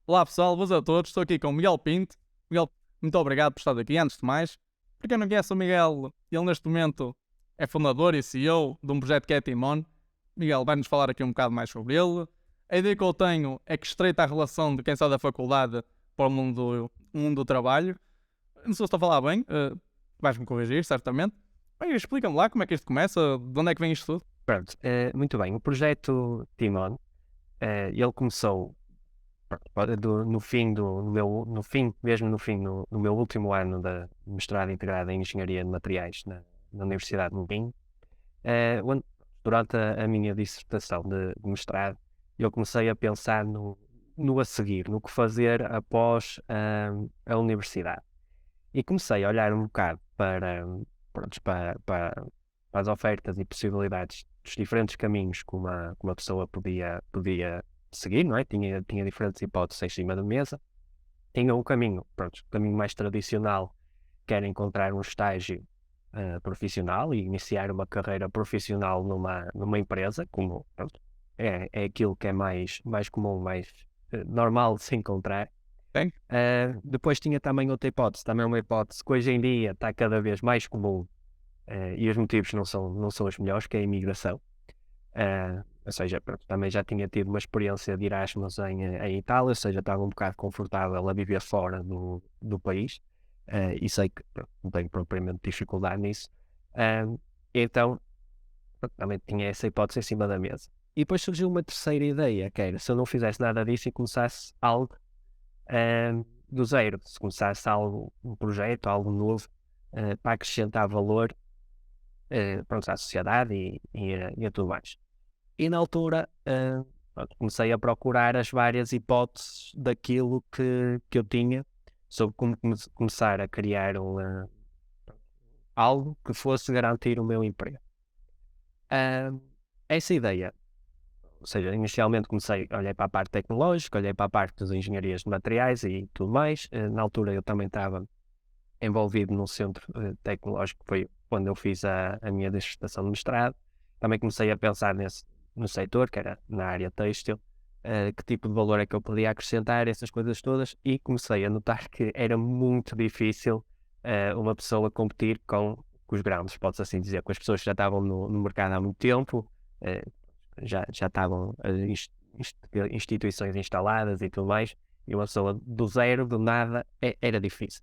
Olá pessoal, boas a todos, estou aqui com o Miguel Pinto. Miguel, muito obrigado por estar aqui. Antes de mais, para quem não conhece o Miguel, ele neste momento é fundador e CEO de um projeto que é a Timon. Miguel vai-nos falar aqui um bocado mais sobre ele. A ideia que eu tenho é que estreita a relação de quem sai da faculdade para o mundo do trabalho. Não sei se estou a falar bem, vais-me corrigir, certamente. Bem, explica-me lá como é que isto começa, de onde é que vem isto tudo? Pronto, muito bem. O projeto Timon, ele começou no meu último ano de mestrado integrado em Engenharia de Materiais na Universidade de Minho. Durante a minha dissertação de mestrado, eu comecei a pensar no a seguir, no que fazer após a universidade. E comecei a olhar um bocado pronto, para as ofertas e possibilidades dos diferentes caminhos que uma pessoa podia seguir, não é? Tinha diferentes hipóteses em cima da mesa. Tinha um caminho, pronto, o caminho mais tradicional, que era encontrar um estágio profissional e iniciar uma carreira profissional numa empresa, como pronto, é aquilo que é mais comum, mais normal de se encontrar. Tem? Depois tinha também outra hipótese, também uma hipótese que hoje em dia está cada vez mais comum, e os motivos não são os melhores, que é a imigração. Ou seja, pronto, também já tinha tido uma experiência de Erasmus em Itália, ou seja, estava um bocado confortável a viver fora do país, e sei que pronto, não tenho propriamente dificuldade nisso. Então, pronto, também tinha essa hipótese em cima da mesa. E depois surgiu uma terceira ideia, que era, se eu não fizesse nada disso e começasse algo do zero, se começasse um projeto, algo novo, para acrescentar valor pronto, à sociedade e a tudo mais. E na altura pronto, comecei a procurar as várias hipóteses daquilo que eu tinha sobre como começar a criar algo que fosse garantir o meu emprego. Essa ideia, ou seja, inicialmente olhei para a parte tecnológica, olhei para a parte das engenharias de materiais e tudo mais. Na altura eu também estava envolvido num centro tecnológico, que foi quando eu fiz a minha dissertação de mestrado. Também comecei a pensar no setor, que era na área têxtil, que tipo de valor é que eu podia acrescentar, essas coisas todas, e comecei a notar que era muito difícil uma pessoa competir com os grandes, pode-se assim dizer, com as pessoas que já estavam no mercado há muito tempo, já estavam instituições instaladas e tudo mais, e uma pessoa do zero, do nada, era difícil.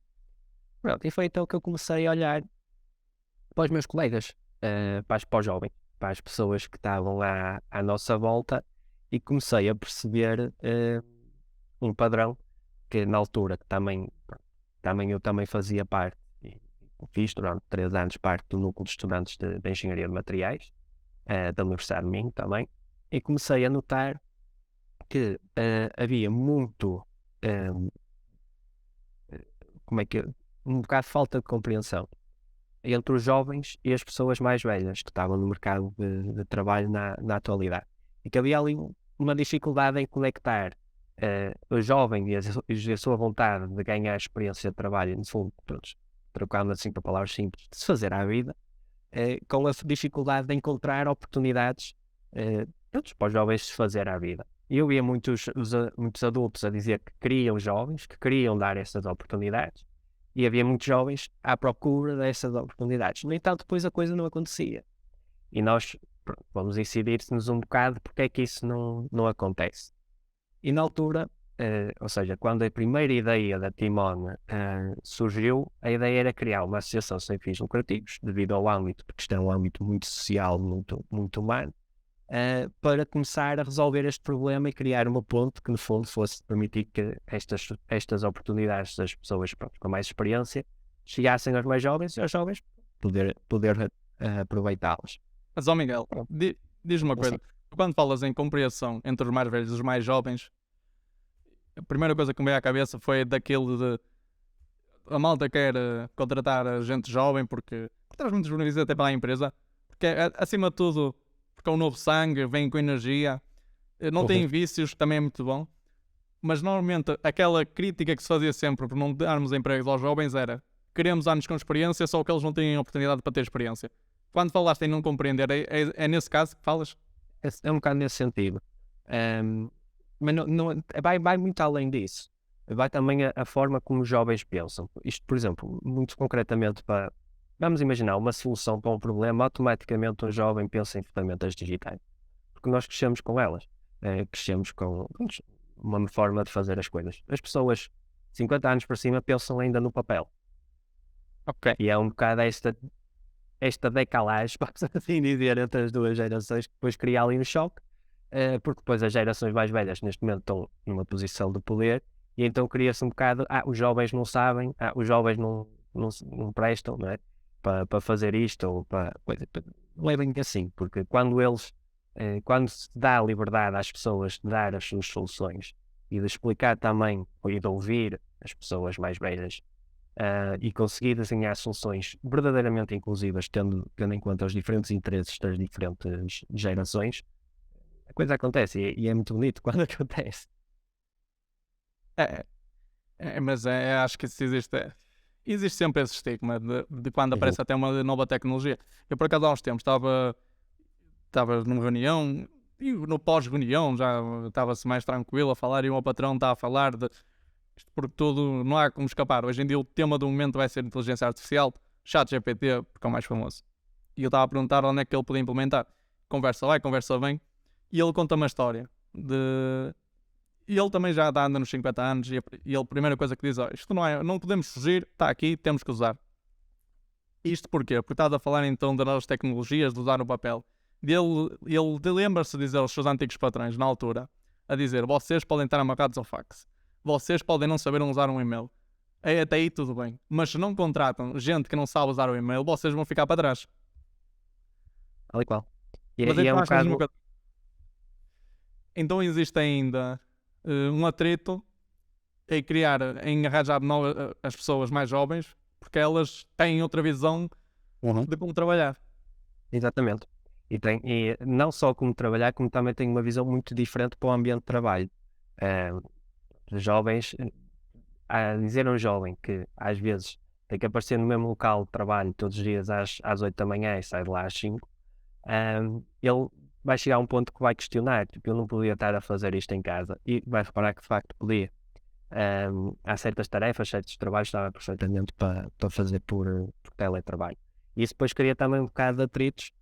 Pronto, e foi então que eu comecei a olhar para os meus colegas, para os jovens, para as pessoas que estavam à nossa volta, e comecei a perceber um padrão que na altura que eu também fazia parte, e fiz durante 3 anos parte do núcleo de estudantes de Engenharia de Materiais, da Universidade de Minho também, e comecei a notar que havia muito, um bocado de falta de compreensão entre os jovens e as pessoas mais velhas que estavam no mercado de trabalho na atualidade. E que havia ali uma dificuldade em conectar o jovem e a sua vontade de ganhar experiência de trabalho, no fundo, trocando assim por palavras simples, de se fazer à vida, com a dificuldade de encontrar oportunidades para os jovens se fazer à vida. E eu via muitos adultos a dizer que queriam jovens, que queriam dar essas oportunidades, e havia muitos jovens à procura dessas oportunidades. No entanto, depois a coisa não acontecia. E nós vamos incidir-nos um bocado porque é que isso não acontece. E na altura, ou seja, quando a primeira ideia da Timon surgiu, a ideia era criar uma associação sem fins lucrativos, devido ao âmbito, porque isto é um âmbito muito social, muito humano, para começar a resolver este problema e criar uma ponte que, no fundo, fosse permitir que estas oportunidades das pessoas com mais experiência chegassem aos mais jovens e aos jovens poder aproveitá-las. Mas, Miguel, diz-me uma coisa. Tu, quando falas em compreensão entre os mais velhos e os mais jovens, a primeira coisa que me veio à cabeça foi daquele de a malta quer contratar a gente jovem porque traz muitos benefícios até para a empresa, porque acima de tudo, porque é um novo sangue, vem com energia, não tem vícios, também é muito bom. Mas normalmente aquela crítica que se fazia sempre por não darmos empregos aos jovens era: queremos anos com experiência, só que eles não têm oportunidade para ter experiência. Quando falaste em não compreender, é nesse caso que falas? É um bocado nesse sentido. Mas vai muito além disso. Vai também a forma como os jovens pensam. Isto, por exemplo, muito concretamente para... Vamos imaginar uma solução para um problema, automaticamente um jovem pensa em ferramentas digitais. Porque nós crescemos com elas. Crescemos com uma forma de fazer as coisas. As pessoas 50 anos para cima pensam ainda no papel. Ok. E é um bocado esta decalagem, posso assim dizer, entre as duas gerações, que depois cria ali um choque, porque depois as gerações mais velhas neste momento estão numa posição de poder, e então cria-se um bocado, os jovens não sabem, os jovens não prestam, não é? Para fazer isto, ou para... Levem assim, porque quando se dá a liberdade às pessoas de dar as suas soluções, e de explicar também, e de ouvir as pessoas mais velhas, e conseguir desenhar soluções verdadeiramente inclusivas, tendo em conta os diferentes interesses das diferentes gerações, a coisa acontece e é muito bonito quando acontece. É, mas acho que isso existe sempre esse estigma de quando aparece até uma nova tecnologia. Eu, por acaso, há uns tempos estava numa reunião e no pós-reunião já estava-se mais tranquilo a falar e o meu patrão está a falar de isto porque tudo, não há como escapar. Hoje em dia o tema do momento vai ser inteligência artificial, ChatGPT, porque é o mais famoso. E eu estava a perguntar onde é que ele podia implementar. Conversa vai, conversa vem. E ele conta uma história de... E ele também já anda nos 50 anos e ele, a primeira coisa que diz, isto não podemos fugir, está aqui, temos que usar. Isto porquê? Porque estás a falar então das novas tecnologias, de usar o papel. Ele lembra-se de dizer aos seus antigos patrões, na altura, a dizer, vocês podem estar amarrados ao fax. Vocês podem não saber usar um e-mail. Até aí tudo bem. Mas se não contratam gente que não sabe usar o e-mail, vocês vão ficar para trás. Tal e qual. Mas E é um então, bocado... então existe ainda um atrito em arranjar as pessoas mais jovens, porque elas têm outra visão de como trabalhar. Exatamente. E não só como trabalhar, como também tem uma visão muito diferente para o ambiente de trabalho. Jovens, a dizer a um jovem que às vezes tem que aparecer no mesmo local de trabalho todos os dias às 8 da manhã e sai de lá às 5, ele vai chegar a um ponto que vai questionar, tipo, eu não podia estar a fazer isto em casa, e vai reparar que de facto podia. Há certas tarefas, certos trabalhos que dava perfeitamente para fazer por teletrabalho. E isso depois cria também um bocado de atritos.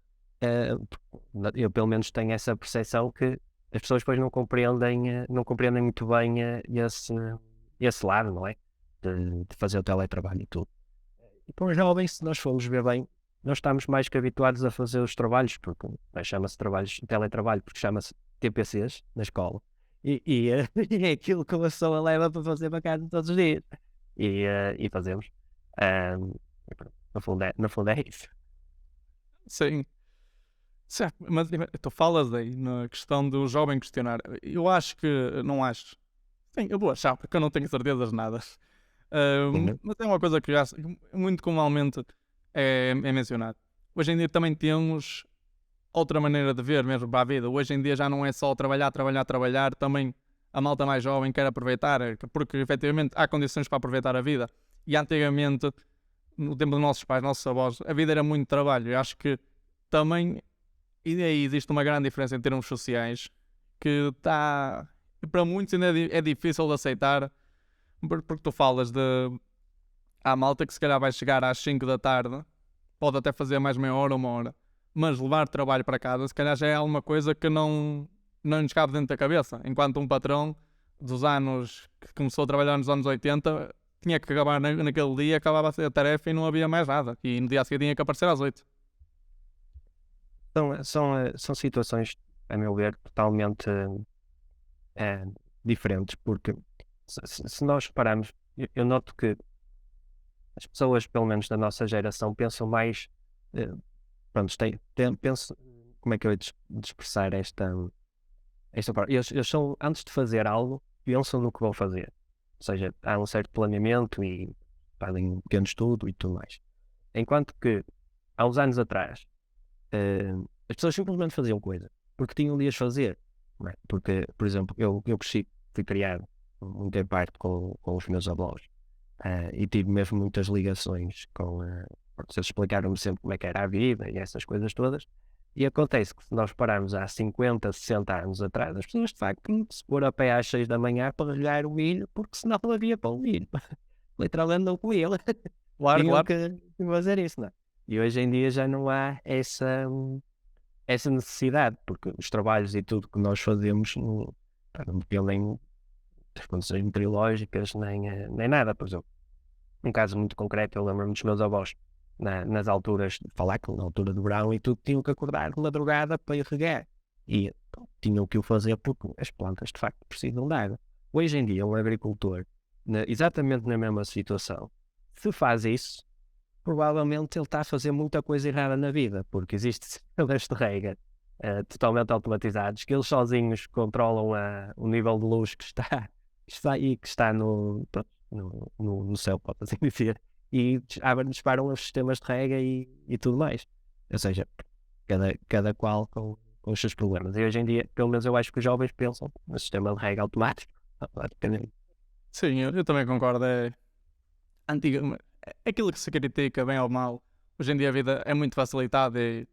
Eu pelo menos tenho essa percepção que as pessoas depois não compreendem muito bem esse lado, não é? De fazer o teletrabalho e tudo. E para os jovens, se nós formos ver bem, nós estamos mais que habituados a fazer os trabalhos, porque chama-se teletrabalho, porque chama-se TPCs na escola. E é aquilo que a pessoa leva para fazer para casa todos os dias. E fazemos. No fundo é isso. Sim. Certo, mas tu falas aí na questão do jovem questionar. Eu acho que não acho. Sim, eu vou achar, porque eu não tenho certezas de nada. Mas é uma coisa que já muito comumente é mencionado. Hoje em dia também temos outra maneira de ver mesmo para a vida. Hoje em dia já não é só trabalhar, também a malta mais jovem quer aproveitar, porque efetivamente há condições para aproveitar a vida. E antigamente, no tempo dos nossos pais, nossos avós, a vida era muito trabalho. Eu acho que também, e aí existe uma grande diferença em termos sociais, que está, para muitos ainda é difícil de aceitar, porque tu falas de há malta que se calhar vai chegar às 5 da tarde, pode até fazer mais meia hora ou uma hora, mas levar trabalho para casa se calhar já é alguma coisa que não nos cabe dentro da cabeça, enquanto um patrão dos anos que começou a trabalhar nos anos 80 tinha que acabar naquele dia, acabava a tarefa e não havia mais nada, e no dia a seguir tinha que aparecer às 8. São situações, a meu ver, totalmente diferentes, porque se nós repararmos, eu noto que as pessoas, pelo menos da nossa geração, pensam mais, pronto, penso, como é que eu ia expressar esta parte? Eles são, antes de fazer algo, pensam no que vão fazer, ou seja, há um certo planeamento e fazem um pequeno estudo e tudo mais. Enquanto que, há uns anos atrás, as pessoas simplesmente faziam coisa, porque tinham de as fazer, não é? Porque, por exemplo, eu cresci, fui criado muito em parte com os meus avós, e tive mesmo muitas ligações com, porque eles explicaram-me sempre como é que era a vida e essas coisas todas, E acontece que se nós pararmos há 50, 60 anos atrás, as pessoas de facto tinham que se pôr a pé às 6 da manhã para regar o milho, porque senão não havia pão de milho. Literalmente não comia. Claro, Tinham claro. que fazer isso, não é? E hoje em dia já não há essa necessidade, porque os trabalhos e tudo que nós fazemos não dependem das condições meteorológicas nem nada. Por exemplo, um caso muito concreto, eu lembro-me dos meus avós, nas alturas de falar, que na altura do verão e tudo, tinham que acordar de madrugada para ir regar. E tinham que o fazer porque as plantas de facto precisam de água. Hoje em dia, um agricultor, exatamente na mesma situação, se faz isso, provavelmente ele está a fazer muita coisa errada na vida, porque existem sistemas de rega totalmente automatizados, que eles sozinhos controlam o nível de luz que está no céu, pode assim dizer, e disparam os sistemas de rega e tudo mais. Ou seja, cada qual com os seus problemas. E hoje em dia, pelo menos eu acho que os jovens pensam no sistema de rega automático. Sim, eu também concordo. É antiga, aquilo que se critica, bem ou mal. Hoje em dia a vida é muito facilitada e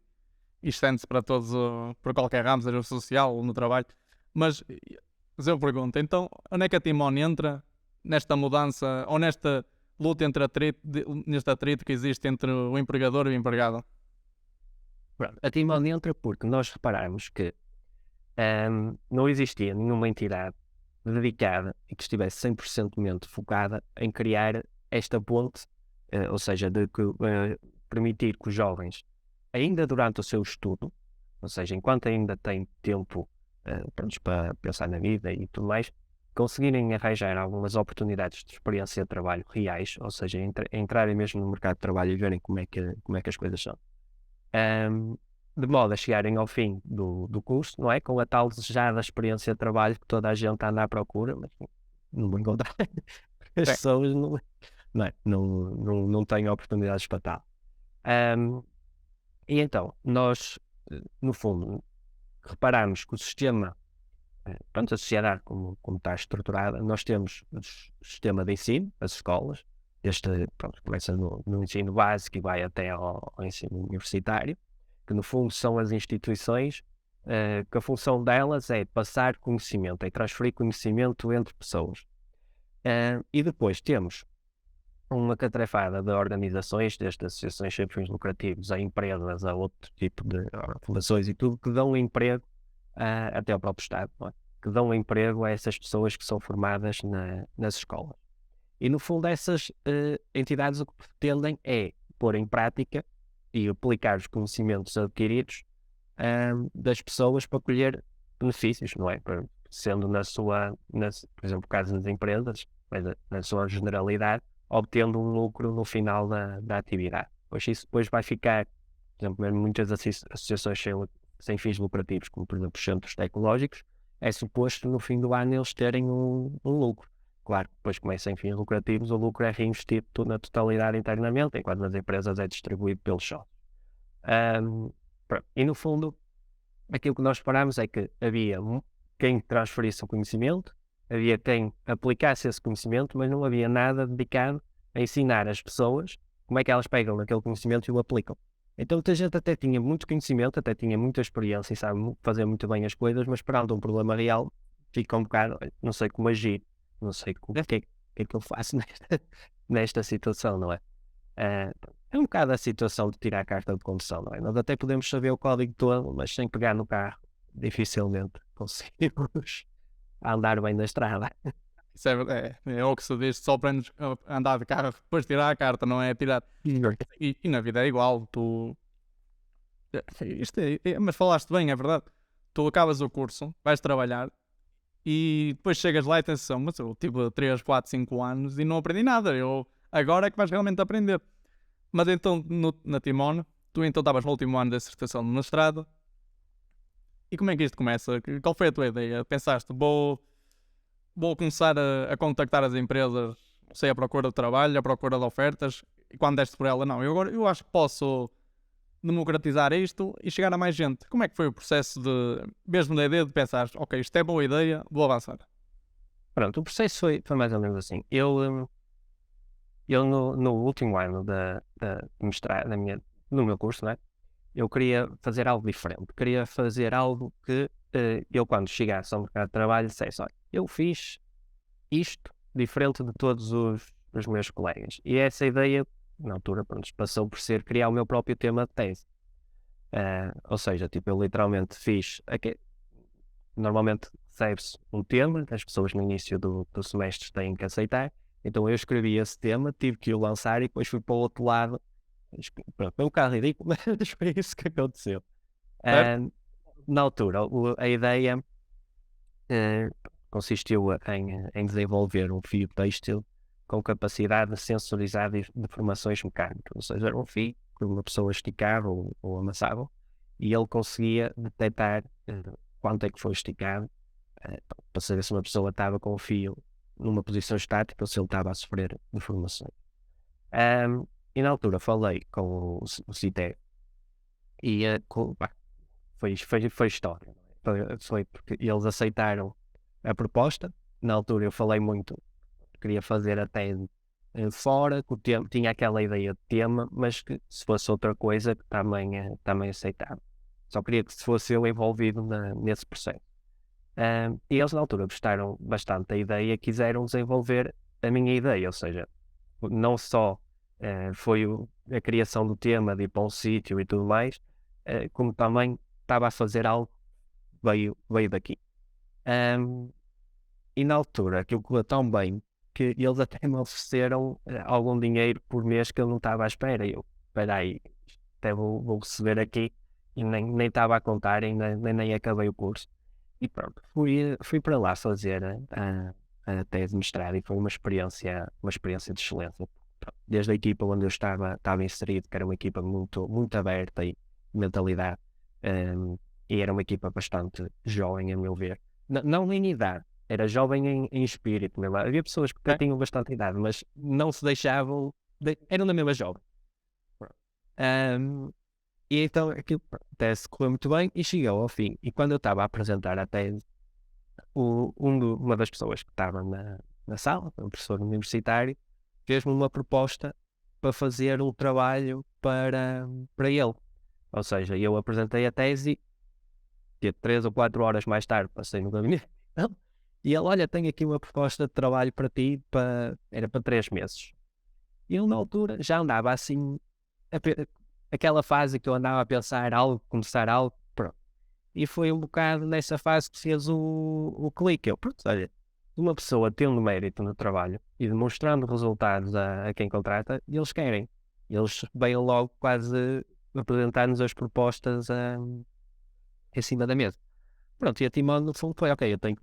estende-se para todos, para qualquer ramo, seja social ou no trabalho. Mas eu pergunto, então, onde é que a Timon entra nesta mudança ou nesta luta neste atrito que existe entre o empregador e o empregado? Pronto, a Timon entra porque nós reparamos que não existia nenhuma entidade dedicada e que estivesse 100% focada em criar esta ponte, ou seja, de permitir que os jovens, ainda durante o seu estudo, ou seja, enquanto ainda têm tempo para pensar na vida e tudo mais, conseguirem arranjar algumas oportunidades de experiência de trabalho reais, ou seja, entrarem mesmo no mercado de trabalho e verem como é que as coisas são. De modo a chegarem ao fim do curso, não é? Com a tal desejada experiência de trabalho que toda a gente anda à procura, mas não vou encontrar. As pessoas não têm oportunidades para tal. E então, nós, no fundo, reparamos que o sistema, a sociedade como está estruturada, nós temos o sistema de ensino, as escolas, começa no ensino básico e vai até ao ensino universitário, que no fundo são as instituições que a função delas é passar conhecimento, é transferir conhecimento entre pessoas. E depois temos uma catrefada de organizações, desde associações sem fins lucrativos a empresas, a outro tipo de fundações e tudo, que dão emprego até ao próprio Estado, não é? Que dão emprego a essas pessoas que são formadas nas escolas. E no fundo essas entidades o que pretendem é pôr em prática e aplicar os conhecimentos adquiridos das pessoas para colher benefícios, não é? Sendo por exemplo, no caso das empresas, na sua generalidade, obtendo um lucro no final da atividade. Pois isso depois vai ficar, por exemplo, mesmo muitas associações sem fins lucrativos, como por exemplo os centros tecnológicos, é suposto no fim do ano eles terem um lucro. Claro, depois como é sem fins lucrativos, o lucro é reinvestido na totalidade internamente, enquanto nas empresas é distribuído pelos sócios. E no fundo, aquilo que nós reparamos é que havia quem transferisse o conhecimento, havia quem aplicasse esse conhecimento, mas não havia nada dedicado a ensinar as pessoas como é que elas pegam naquele conhecimento e o aplicam. Então a gente até tinha muito conhecimento, até tinha muita experiência e sabe fazer muito bem as coisas, mas perante um problema real, fica um bocado, não sei como agir, não sei o que é que eu faço nesta situação, não é? É um bocado a situação de tirar a carta de condução, não é? Nós até podemos saber o código todo, mas sem pegar no carro, dificilmente conseguimos andar bem na estrada. Isso é o que se diz, só aprendes a andar de carro depois de tirar a carta, não é tirar. E na vida é igual, mas falaste bem, é verdade. Tu acabas o curso, vais trabalhar e depois chegas lá e tens atenção, mas eu tive 3, 4, 5 anos e não aprendi nada. Agora é que vais realmente aprender. Mas então, na Timon, tu então estavas no último ano da dissertação de mestrado. E como é que isto começa? Qual foi a tua ideia? Pensaste, vou começar a contactar as empresas, sei, à procura de trabalho, à procura de ofertas, e quando deste por ela, não, eu acho que posso democratizar isto e chegar a mais gente. Como é que foi o processo mesmo da ideia de pensar, ok, isto é boa ideia, vou avançar? Pronto, o processo foi mais ou menos assim. Eu no último ano no meu curso, né, eu queria fazer algo diferente, queria fazer algo que eu, quando chegasse ao mercado de trabalho, dissesse: olha, eu fiz isto diferente de todos os meus colegas. E essa ideia, na altura, pronto, passou por ser criar o meu próprio tema de tese. Ou seja, tipo, eu literalmente fiz. Normalmente recebe-se um tema, as pessoas no início do semestre têm que aceitar. Então eu escrevi esse tema, tive que o lançar e depois fui para o outro lado. Pronto, foi um bocado ridículo, mas foi isso que aconteceu. Certo? Na altura, a ideia consistiu em desenvolver um fio têxtil com capacidade de sensorizar deformações mecânicas. Ou seja, era um fio que uma pessoa esticava ou amassava e ele conseguia detectar quanto é que foi esticado para saber se uma pessoa estava com o fio numa posição estática ou se ele estava a sofrer deformações. E na altura falei com o CITER e foi história. Foi porque eles aceitaram a proposta. Na altura eu falei muito, queria fazer até fora, que o tema, tinha aquela ideia de tema, mas que se fosse outra coisa também aceitava. Só queria que se fosse eu envolvido nesse processo. E eles na altura gostaram bastante da ideia, quiseram desenvolver a minha ideia, ou seja, não só foi a criação do tema de ir para um sítio e tudo mais, como também estava a fazer algo que veio daqui. E na altura aquilo correu tão bem que eles até me ofereceram algum dinheiro por mês que eu não estava à espera. Eu, espera aí, até vou receber aqui, e nem estava a contar, ainda nem acabei o curso. E pronto, fui para lá fazer a tese de mestrado e foi uma experiência de excelência. Desde a equipa onde eu estava inserido, que era uma equipa muito aberta e mentalidade, e era uma equipa bastante jovem, a meu ver. Não em idade, era jovem em espírito mesmo. Havia pessoas que até Ok. tinham bastante idade, mas não se deixavam, eram da mesma jovem. E então aquilo, a tese correu muito bem e chegou ao fim. E quando eu estava a apresentar a tese, uma das pessoas que estava na sala, um professor universitário, fez-me uma proposta para fazer um trabalho para ele. Ou seja, eu apresentei a tese e 3 ou 4 horas mais tarde passei no gabinete e ele: olha, tenho aqui uma proposta de trabalho para ti, era para 3 meses. E ele na altura já andava assim, aquela fase que eu andava a pensar algo, começar algo, pronto. E foi um bocado nessa fase que fez o clique. Eu, pronto, olha, uma pessoa tendo mérito no trabalho e demonstrando resultados a quem contrata, eles querem. Eles vêm logo quase apresentar-nos as propostas em cima da mesa. Pronto, e a Timon no fundo foi: ok, eu tenho que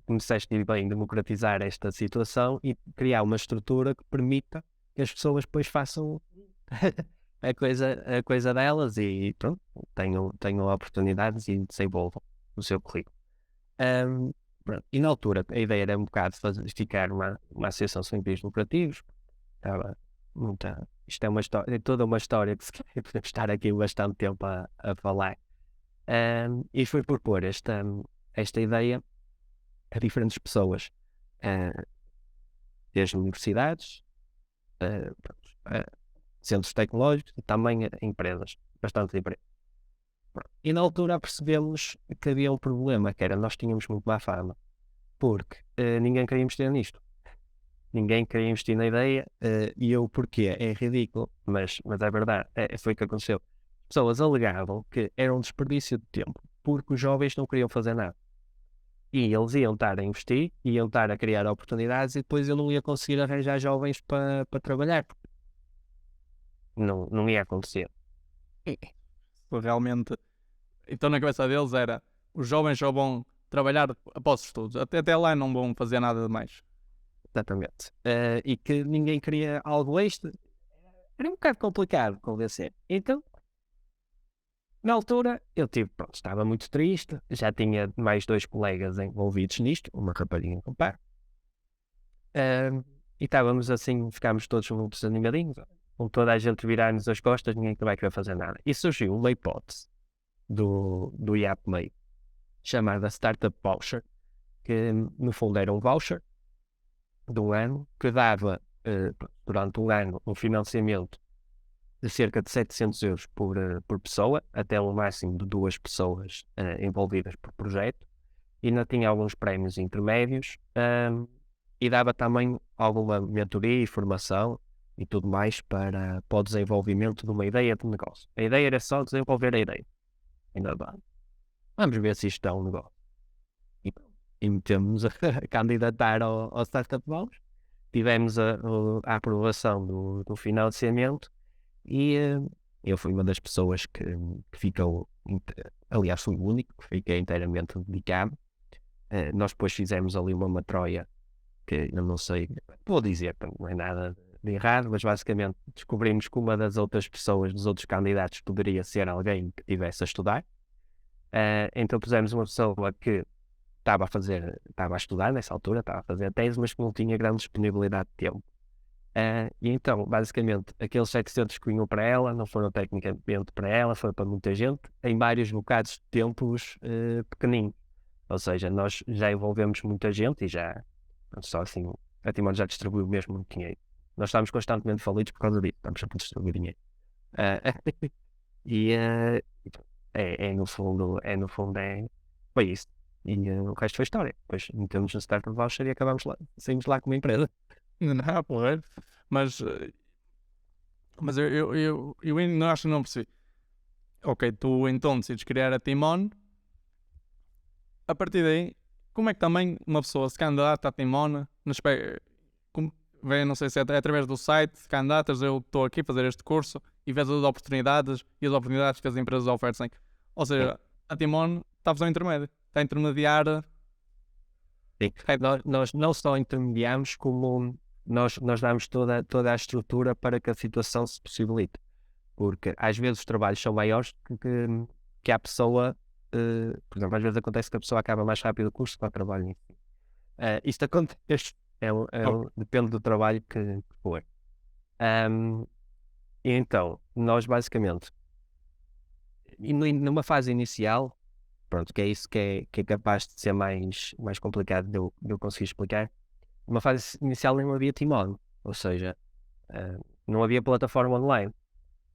como disseste bem, democratizar esta situação e criar uma estrutura que permita que as pessoas depois façam a coisa delas e pronto, tenham oportunidades e desenvolvam o seu currículo. Pronto. E na altura a ideia era um bocado ficar uma associação sem fins lucrativos. Estava isto é uma história, é toda uma história que se calhar podemos estar aqui bastante tempo a falar. E foi propor esta ideia a diferentes pessoas, desde universidades, centros tecnológicos e também empresas, bastante empresas. E na altura percebemos que havia um problema, que era: nós tínhamos muito má fama, porque ninguém queria investir nisto. Ninguém queria investir na ideia, e eu, porquê? É ridículo, mas é verdade, foi o que aconteceu. As pessoas alegavam que era um desperdício de tempo, porque os jovens não queriam fazer nada. E eles iam estar a investir, iam estar a criar oportunidades e depois eu não ia conseguir arranjar jovens para trabalhar. Não ia acontecer. Realmente. Então na cabeça deles era: os jovens só vão trabalhar após os estudos. Até lá não vão fazer nada de mais. Exatamente. E que ninguém queria algo extra. Era um bocado complicado convencer. Então, na altura, pronto, estava muito triste. Já tinha mais 2 colegas envolvidos nisto, uma rapariga com par. E estávamos assim, ficámos todos muito desanimadinhos, com toda a gente virar-nos as costas, ninguém vai querer fazer nada. E surgiu uma hipótese do IAPMEI, chamada Startup Voucher, que no fundo era um voucher de um ano, que dava durante um ano um financiamento de cerca de 700 euros por pessoa, até um máximo de 2 pessoas envolvidas por projeto, e ainda tinha alguns prémios intermédios, e dava também alguma mentoria e formação e tudo mais para o desenvolvimento de uma ideia de negócio. A ideia era só desenvolver a ideia. Ainda bem. Vamos ver se isto é um negócio. E metemos a candidatar ao Startup Voucher. Tivemos a aprovação do financiamento e eu fui uma das pessoas que ficou, aliás, fui o único que fiquei inteiramente dedicado. Nós depois fizemos ali uma matroia que eu não sei, vou dizer, não é nada de errado, mas basicamente descobrimos que uma das outras pessoas, dos outros candidatos, poderia ser alguém que estivesse a estudar. Então pusemos uma pessoa que estava a estudar nessa altura, estava a fazer a tese, mas que não tinha grande disponibilidade de tempo. E então, basicamente, aqueles 700 que vinham para ela não foram tecnicamente para ela, foram para muita gente, em vários bocados de tempos pequeninos. Ou seja, nós já envolvemos muita gente e já, só assim, a Timon já distribuiu mesmo muito dinheiro. Nós estamos constantemente falidos por causa disso, estamos sempre a distribuir dinheiro. E no fundo, foi isso. E o resto foi história. Depois metemos no Startup Voucher e acabamos lá, saímos lá com uma empresa. Não, porra. Mas eu ainda acho que não percebi. Ok, tu então decides criar a Timon. A partir daí, como é que também uma pessoa se candidata a Timon, vem, não sei se é através do site, candidatas, eu estou aqui a fazer este curso e vês as oportunidades e as oportunidades que as empresas oferecem. Ou seja, a Timon está a fazer um intermédio, está a intermediar. Sim. Nós não só intermediamos, como nós damos toda a estrutura para que a situação se possibilite. Porque às vezes os trabalhos são maiores que a pessoa, por exemplo, às vezes acontece que a pessoa acaba mais rápido o curso que o trabalho em si. Isto acontece, depende do trabalho que for. E então, nós basicamente, numa fase inicial, pronto, que é isso que é capaz de ser mais complicado de eu conseguir explicar. Numa fase inicial não havia Timon, ou seja, não havia plataforma online.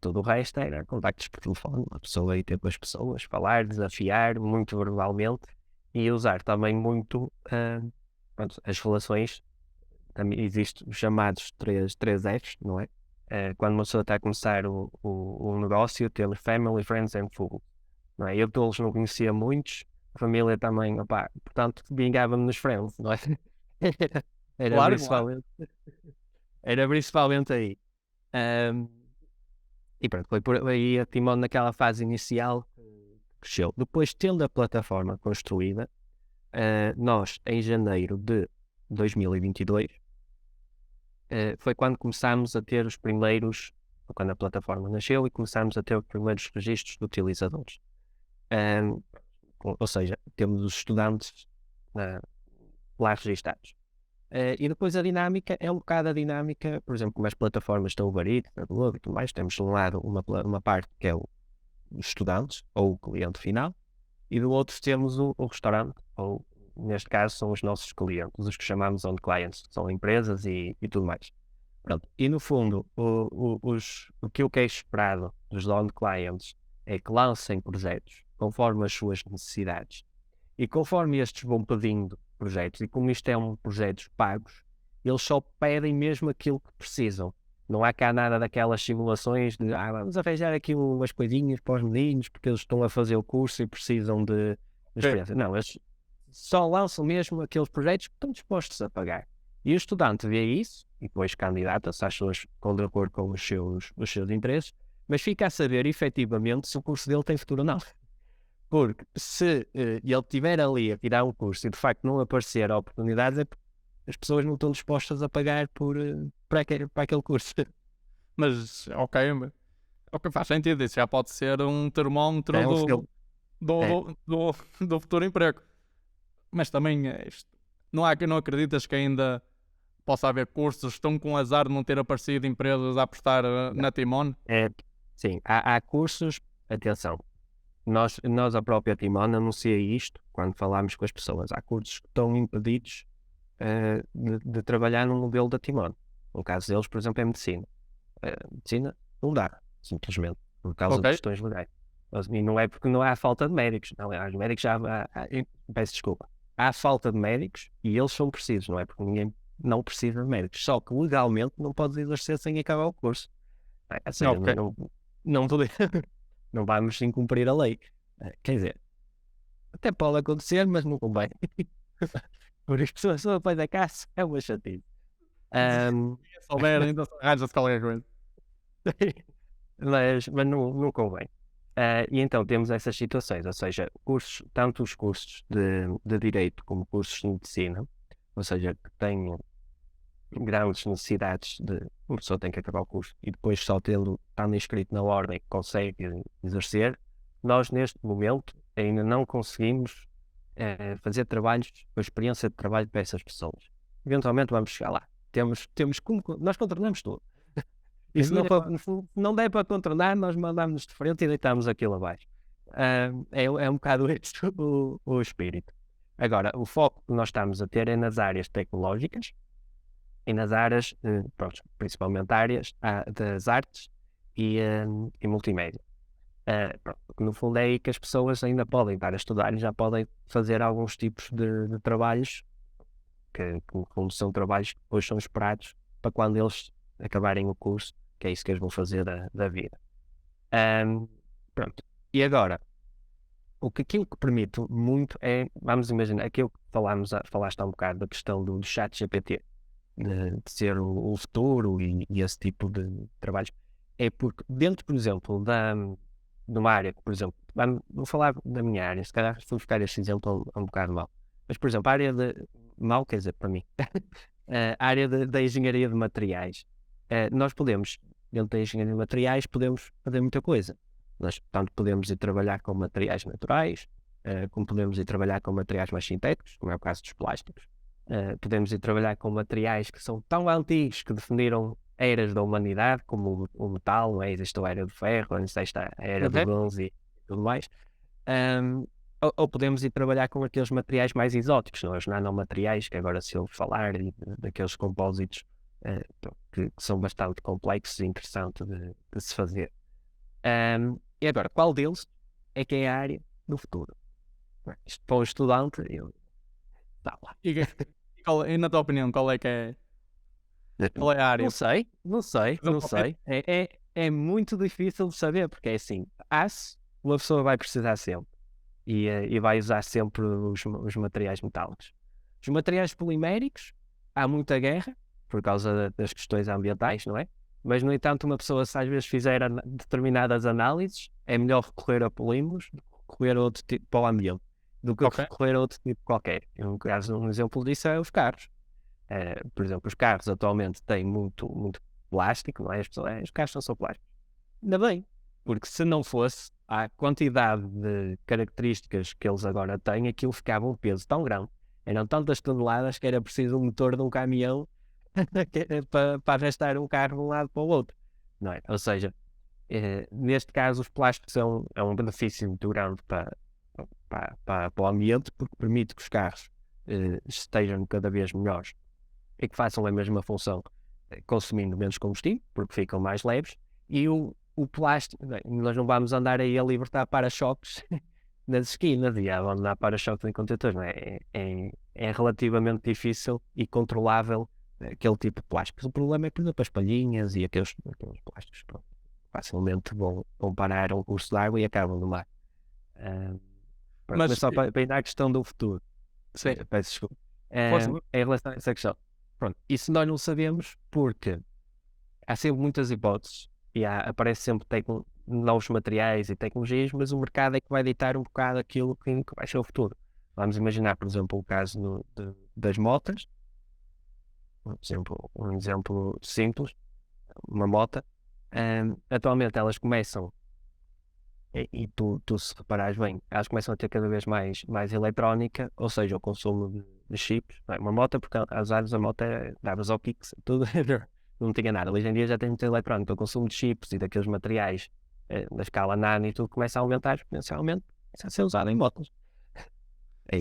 Todo o resto era contactos por telefone, uma pessoa ir ter com as pessoas, falar, desafiar, muito verbalmente, e usar também muito pronto, as relações. Também existem os chamados 3 Fs, não é? Quando uma pessoa está a começar o negócio, temos Family, Friends and Fools. Não é? Eu todos não conhecia muitos, a família também, opá, portanto, vingava-me nos friends, não é? Era Claro, principalmente, era principalmente aí. E pronto, foi por aí a Timon naquela fase inicial cresceu. Depois, tendo a plataforma construída, nós, em janeiro de 2022, foi quando começámos a ter os primeiros, quando a plataforma nasceu e começámos a ter os primeiros registros de utilizadores. Ou seja, temos os estudantes lá registados. E depois a dinâmica é um bocado a dinâmica, por exemplo, como as plataformas estão o Barito, a Globo e tudo mais, temos de um lado uma parte que é os estudantes ou o cliente final e do outro temos o restaurante, ou neste caso são os nossos clientes, os que chamamos on clients, são empresas e tudo mais. Pronto. E no fundo, o que eu quero esperado dos on clients é que lancem projetos conforme as suas necessidades e conforme estes vão pedindo projetos, e como isto é projetos pagos, eles só pedem mesmo aquilo que precisam. Não há cá nada daquelas simulações de vamos arranjar aqui umas coisinhas para os meninos porque eles estão a fazer o curso e precisam de experiência. Não, eles só lançam mesmo aqueles projetos que estão dispostos a pagar. E o estudante vê isso e depois candidata-se às suas de acordo com os seus interesses, mas fica a saber efetivamente se o curso dele tem futuro ou não. Porque se ele estiver ali a tirar um curso e de facto não aparecer oportunidades, é porque as pessoas não estão dispostas a pagar para aquele curso. Mas, ok, faz sentido. Isso já pode ser um termómetro do futuro emprego. Mas também, não acreditas que ainda possa haver cursos que estão com azar de não ter aparecido empresas a apostar na Timon? Sim, há cursos, atenção. Nós a própria Timon anuncia isto quando falámos com as pessoas. Há cursos que estão impedidos de trabalhar no modelo da Timon. No caso deles, por exemplo, é medicina. Medicina não dá. simplesmente, por causa de Ok. questões legais. E não é porque não há falta de médicos, não, os médicos peço desculpa, há falta de médicos e eles são precisos, não é porque ninguém não precisa de médicos, só que legalmente não podes exercer sem acabar o curso. Ou seja, Ok. não, não vamos incumprir a lei. Quer dizer, até pode acontecer, mas não convém. Por isso, se a pessoa faz a caça, é uma chatice. Se souber, então arranja-se qualquer coisa. mas não convém. E então temos essas situações, ou seja, tanto os cursos de Direito como cursos de Medicina, ou seja, que têm grandes necessidades de uma pessoa tem que acabar o curso e depois só estando inscrito na ordem consegue exercer. Nós neste momento ainda não conseguimos fazer trabalhos com experiência de trabalho para essas pessoas. Eventualmente vamos chegar lá. Nós controlamos tudo. E se não der para contornar, nós mandamos de frente e deitamos aquilo abaixo. É um bocado este o espírito. Agora, o foco que nós estamos a ter é nas áreas tecnológicas e nas áreas, principalmente áreas das artes e multimédia. No fundo é aí que as pessoas ainda podem estar a estudar e já podem fazer alguns tipos de trabalhos que no fundo são trabalhos que depois são esperados para quando eles acabarem o curso, que é isso que eles vão fazer da vida. Pronto. E agora, aquilo que permite muito é, vamos imaginar, aquilo que falaste há um bocado da questão do chat GPT, de ser o futuro e esse tipo de trabalhos, é porque dentro, por exemplo, de uma área, por exemplo, vou falar da minha área, se calhar vou buscar este exemplo um bocado mal, mas por exemplo, a área mal, quer dizer, para mim, a área da engenharia de materiais, nós podemos, dentro da engenharia de materiais, podemos fazer muita coisa. Nós, tanto podemos ir trabalhar com materiais naturais, como podemos ir trabalhar com materiais mais sintéticos, como é o caso dos plásticos. Podemos ir trabalhar com materiais que são tão antigos que definiram eras da humanidade, como o metal, não é? Existe a era do ferro, existe a era do bronze e tudo mais. Ou podemos ir trabalhar com aqueles materiais mais exóticos, não é? Os nanomateriais, que agora se ouve falar, daqueles compósitos que são bastante complexos e interessantes de se fazer. E agora, qual deles é que é a área do futuro? Isto para um estudante, está lá. E na tua opinião, qual é que é? Qual é a área? Não sei. É muito difícil de saber, porque é assim, uma pessoa vai precisar sempre e vai usar sempre os materiais metálicos. Os materiais poliméricos, há muita guerra por causa das questões ambientais, não é? Mas, no entanto, uma pessoa, se às vezes fizer determinadas análises, é melhor recorrer a polímeros do que recorrer a outro tipo para o ambiente, do que recorrer a outro tipo qualquer. Um exemplo disso é os carros. Por exemplo, os carros atualmente têm muito plástico, não é? Os carros são só plásticos. Ainda bem, porque se não fosse, a quantidade de características que eles agora têm, aquilo ficava um peso tão grande. Eram tantas toneladas que era preciso um motor de um caminhão para arrastar um carro de um lado para o outro, não é? Ou seja, neste caso os plásticos são um benefício muito grande para o ambiente, porque permite que os carros estejam cada vez melhores e que façam a mesma função, consumindo menos combustível, porque ficam mais leves, e o plástico, nós não vamos andar aí a libertar para-choques nas esquinas e a abandonar para-choques em contentores, não é? É relativamente difícil e controlável aquele tipo de plásticos. O problema é, por exemplo, as palhinhas e aqueles plásticos, pronto, facilmente vão parar um curso de água e acabam no mar. Mas só para ir à questão do futuro. Sim. Peço desculpa. Em relação a essa questão. Pronto, isso nós não sabemos porque há sempre muitas hipóteses e aparece sempre novos materiais e tecnologias, mas o mercado é que vai ditar um bocado aquilo que vai ser o futuro. Vamos imaginar, por exemplo, o caso das motas. Um exemplo simples, uma moto. Atualmente elas começam, e tu se reparares bem, elas começam a ter cada vez mais eletrónica, ou seja, o consumo de chips. Uma moto, porque às vezes a moto davas ao kicks, tudo, não tinha nada. Hoje em dia já tem muito eletrónica, o consumo de chips e daqueles materiais da escala nano e tudo começa a aumentar exponencialmente, começa a ser usado em motos.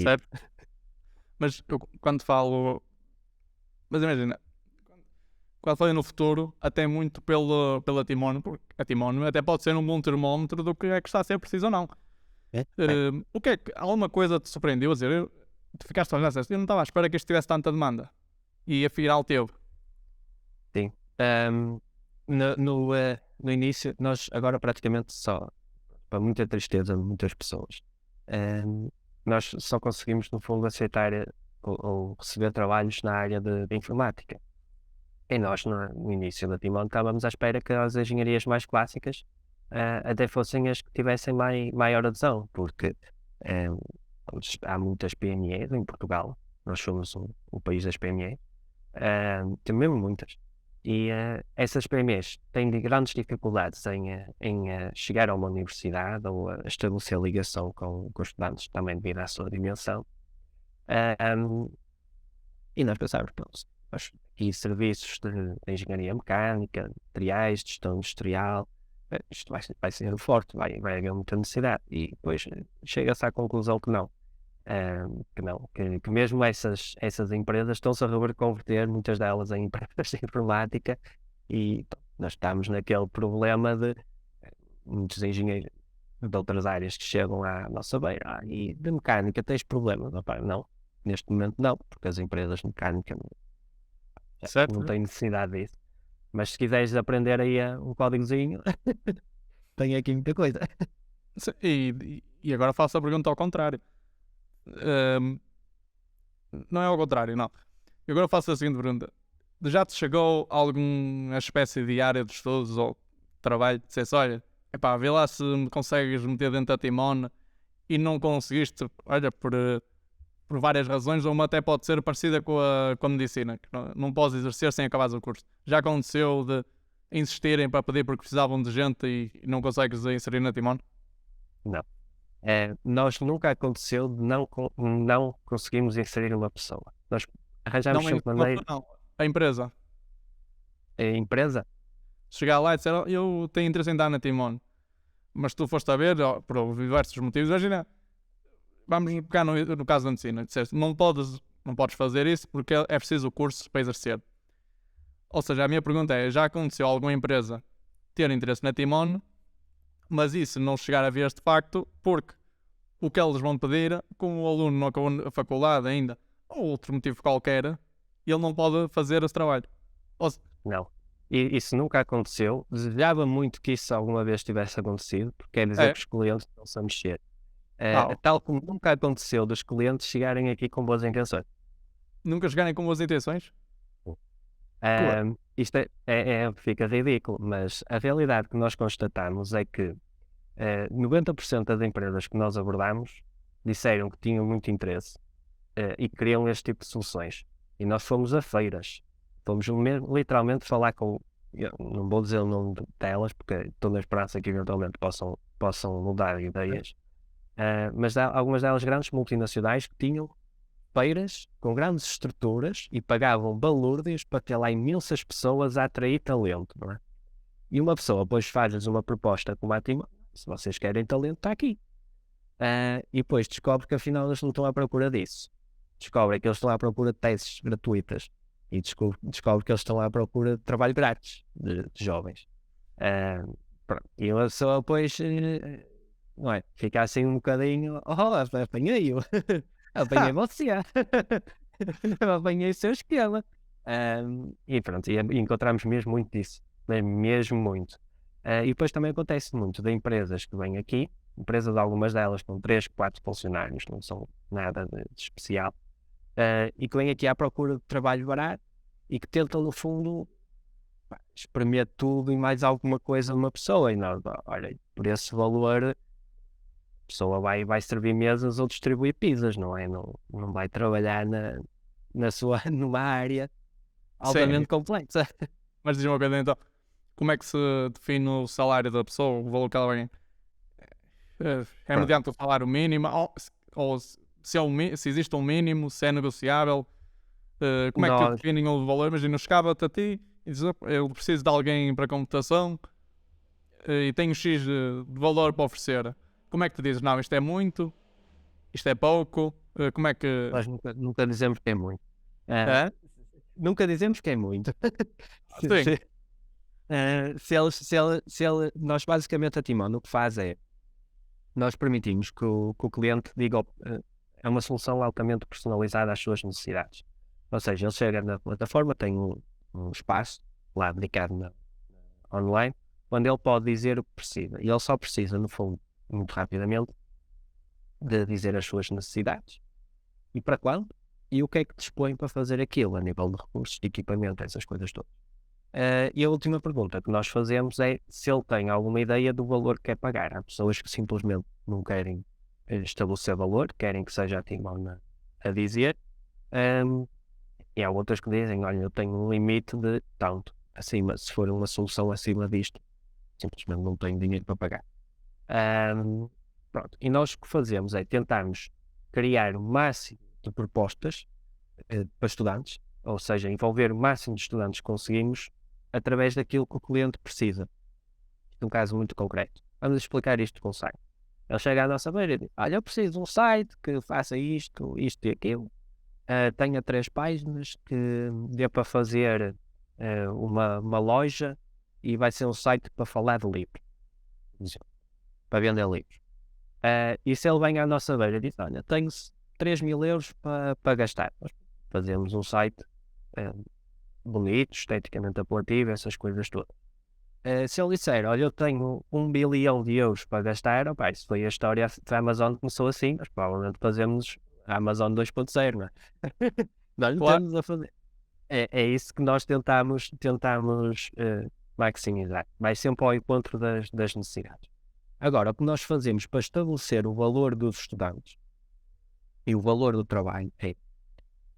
Certo? Mas eu, quando falo... Mas imagina, quando falei no futuro, até muito pela Timone, porque a Timone até pode ser um bom termómetro do que é que está a ser preciso ou não. O que é que alguma coisa te surpreendeu a dizer? Tu ficaste a olhar e eu não estava à espera que isto tivesse tanta demanda. E afinal teve. Sim. No início, nós agora praticamente só, para muita tristeza de muitas pessoas, nós só conseguimos, no fundo, aceitar ou receber trabalhos na área de informática. E nós, no início da Timon, estávamos à espera que as engenharias mais clássicas até fossem as que tivessem maior adesão, porque há muitas PMEs em Portugal, nós somos o país das PMEs, temos mesmo muitas. E essas PMEs têm grandes dificuldades em chegar a uma universidade ou a estabelecer ligação com os estudantes, também devido à sua dimensão. E nós pensávamos, pronto, aqui serviços de engenharia mecânica, materiais, de gestão industrial, isto vai ser forte, vai haver muita necessidade. E depois chega-se à conclusão que não. Que mesmo essas empresas estão-se a reconverter, muitas delas em empresas de informática, e nós estamos naquele problema de muitos engenheiros de outras áreas que chegam à nossa beira e de mecânica tens problemas? Não, neste momento não, porque as empresas de mecânica não têm necessidade disso. Mas se quiseres aprender aí um códigozinho, tem aqui muita coisa. E agora faço a pergunta ao contrário. Não é ao contrário, não. Eu agora faço a seguinte pergunta. Já te chegou alguma espécie de área de estudos ou trabalho de dissesse, olha, vê lá se me consegues meter dentro da Timone e não conseguiste, olha, por várias razões, ou uma até pode ser parecida com a medicina, que não podes exercer sem acabares o curso. Já aconteceu de insistirem para pedir porque precisavam de gente e não consegues inserir na Timone? Não. Nós nunca aconteceu de não conseguimos inserir uma pessoa. Nós arranjamos sempre maneira. Não, a empresa. A empresa? Chegar lá e dizer, eu tenho interesse em dar na Timone, mas tu foste a ver, por diversos motivos, imagina, vamos pegar no caso da medicina, disseste, não podes fazer isso porque é preciso o curso para exercer. Ou seja, a minha pergunta é, já aconteceu alguma empresa ter interesse na Timone, mas isso não chegar a ver de facto, porque o que eles vão pedir, como o aluno não acabou a faculdade ainda, ou outro motivo qualquer, ele não pode fazer esse trabalho. Não. E isso nunca aconteceu. Desejava muito que isso alguma vez tivesse acontecido, porque quer dizer que os clientes não se mexer. Tal como nunca aconteceu dos clientes chegarem aqui com boas intenções. Nunca chegarem com boas intenções? Isto fica ridículo, mas a realidade que nós constatamos é que 90% das empresas que nós abordamos disseram que tinham muito interesse e queriam este tipo de soluções. E nós fomos a feiras. Fomos literalmente falar com... Eu não vou dizer o nome delas, porque estou na esperança que eventualmente possam mudar ideias. Mas há algumas delas grandes multinacionais que tinham feiras com grandes estruturas e pagavam balúrdios para ter lá imensas pessoas a atrair talento, não é? E uma pessoa depois faz-lhes uma proposta como a Timone, se vocês querem talento, está aqui. E depois descobre que afinal eles não estão à procura disso. Descobre que eles estão à procura de teses gratuitas e descobre que eles estão à procura de trabalho grátis de jovens. E a pessoa depois não é? Fica assim um bocadinho, apanhei-o. Apanhei você. Apanhei o seu esquema. E pronto, e encontramos mesmo muito disso. Mesmo muito. E depois também acontece muito de empresas que vêm aqui, empresas algumas delas com 3, 4 funcionários, não são nada de especial, e que vêm aqui à procura de trabalho barato e que tentam no fundo espremer tudo e mais alguma coisa de uma pessoa. E nós, olha, por esse valor a pessoa vai servir mesas ou distribuir pizzas, não é? Não vai trabalhar numa área altamente complexa. Mas diz uma coisa então, como é que se define o salário da pessoa, o valor que ela ganha? É mediante o salário mínimo, ou se existe um mínimo, se é negociável? Como é que definem o valor? Imagina, eu chegava-te a ti e dizia, eu preciso de alguém para computação e tenho X de valor para oferecer. Como é que tu dizes, não, isto é muito, isto é pouco? Como é que... Nós nunca dizemos que é muito. nunca dizemos que é muito. Sim. Nós basicamente a Timon o que faz é, nós permitimos que o cliente diga, é uma solução altamente personalizada às suas necessidades. Ou seja, ele chega na plataforma, tem um espaço lá dedicado online, onde ele pode dizer o que precisa. E ele só precisa, no fundo, muito rapidamente, de dizer as suas necessidades e para quando, e o que é que dispõe para fazer aquilo, a nível de recursos, de equipamento, essas coisas todas. E a última pergunta que nós fazemos é se ele tem alguma ideia do valor que quer pagar. Há pessoas que simplesmente não querem estabelecer valor, querem que seja a Timon a dizer, e há outras que dizem, olha, eu tenho um limite de tanto, acima, se for uma solução acima disto, simplesmente não tenho dinheiro para pagar. Pronto. E nós o que fazemos é tentarmos criar o máximo de propostas para estudantes, ou seja, envolver o máximo de estudantes que conseguimos através daquilo que o cliente precisa. Num caso muito concreto. Vamos explicar isto com o site. Ele chega à nossa beira e diz, olha, eu preciso de um site que faça isto e aquilo. Tenha 3 páginas que dê para fazer uma loja e vai ser um site para falar de livros. Para vender livros. E se ele vem à nossa beira e diz, olha, tenho 3.000 euros para gastar. Nós fazemos um site bonito, esteticamente apelativo, essas coisas todas. Se ele disser, olha, eu tenho 1 bilhão de euros para gastar, opa, isso foi a história da Amazon que começou assim, mas provavelmente fazemos a Amazon 2.0, não é? Nós não Claro. temos a fazer. É isso que nós tentamos maximizar. Vai sempre ao encontro das necessidades. Agora, o que nós fazemos para estabelecer o valor dos estudantes e o valor do trabalho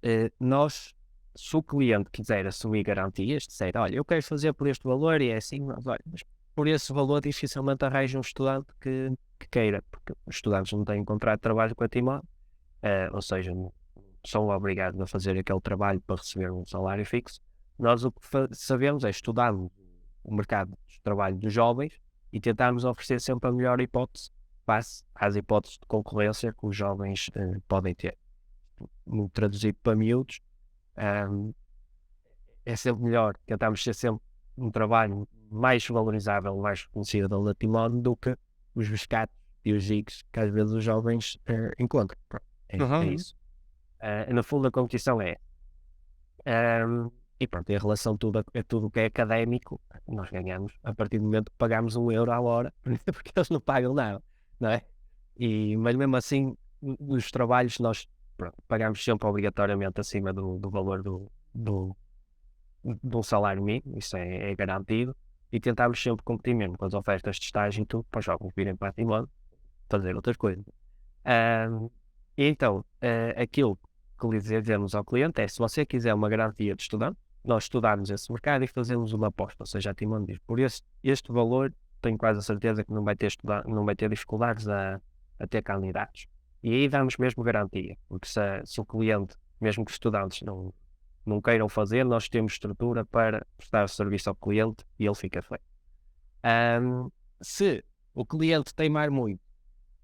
é, nós, se o cliente quiser assumir garantias, disser, olha, eu quero fazer por este valor e é assim, mas, olha, mas por esse valor dificilmente arranja um estudante que queira, porque os estudantes não têm contrato de trabalho com a Timon, ou seja, são obrigados a fazer aquele trabalho para receber um salário fixo. Nós o que sabemos é estudar o mercado de trabalho dos jovens e tentarmos oferecer sempre a melhor hipótese face às hipóteses de concorrência que os jovens podem ter. Traduzido para miúdos, é sempre melhor, tentamos ser sempre um trabalho mais valorizável, mais reconhecido da Timon do que os biscates e os gigs que às vezes os jovens encontram. É isso. No fundo a competição é e pronto, em relação a tudo o que é académico, nós ganhamos a partir do momento que pagamos 1 euro à hora, porque eles não pagam nada, não é? Mas mesmo assim, nos trabalhos nós pagamos sempre obrigatoriamente acima do valor do salário mínimo, isso é garantido, e tentamos sempre competir mesmo com as ofertas de estágio e tudo, para os jovens virem para a Timon fazer outras coisas. Então, aquilo que lhe dizemos ao cliente é, se você quiser uma garantia de estudante, nós estudamos esse mercado e fazemos uma aposta, ou seja, a Timon diz, por este valor, tenho quase a certeza que não vai ter dificuldades a ter candidatos. E aí damos mesmo garantia, porque se o cliente, mesmo que os estudantes não queiram fazer, nós temos estrutura para prestar serviço ao cliente e ele fica feito. Se o cliente teimar muito,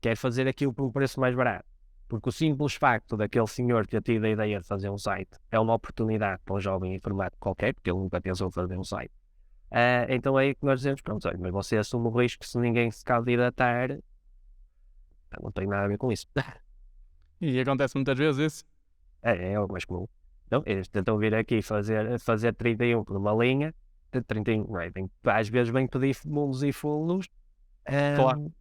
quer fazer aquilo por um preço mais barato, porque o simples facto daquele senhor ter tido a ideia de fazer um site é uma oportunidade para um jovem informático qualquer, porque ele nunca pensou fazer um site. Então é aí que nós dizemos, pronto, olha, mas você assume o risco se ninguém se candidatar, não tem nada a ver com isso. E acontece muitas vezes isso. É algo mais comum. Então, eles tentam vir aqui fazer 31 por uma linha, 31, às vezes vem pedir mundos e fundos Claro.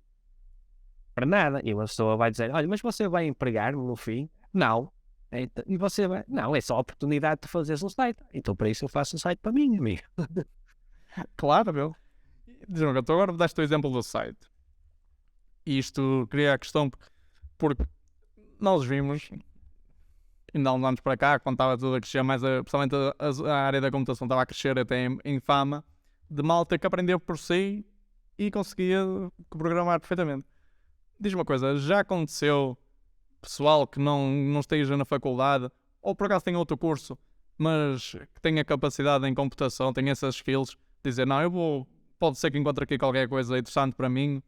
para nada. E uma pessoa vai dizer, olha, mas você vai empregar-me no fim? Não. E você vai, não, é só a oportunidade de fazeres um site. Então para isso eu faço um site para mim, amigo. Claro, meu. Diz-me, tu agora daste o exemplo do site. E isto cria a questão porque nós vimos, ainda há uns anos para cá, quando estava tudo a crescer mais, principalmente a área da computação estava a crescer até em fama, de malta que aprendeu por si e conseguia programar perfeitamente. Diz-me uma coisa, já aconteceu pessoal que não esteja na faculdade, ou por acaso tem outro curso, mas que tenha capacidade em computação, tem essas skills, dizer, não, pode ser que encontre aqui qualquer coisa interessante para mim,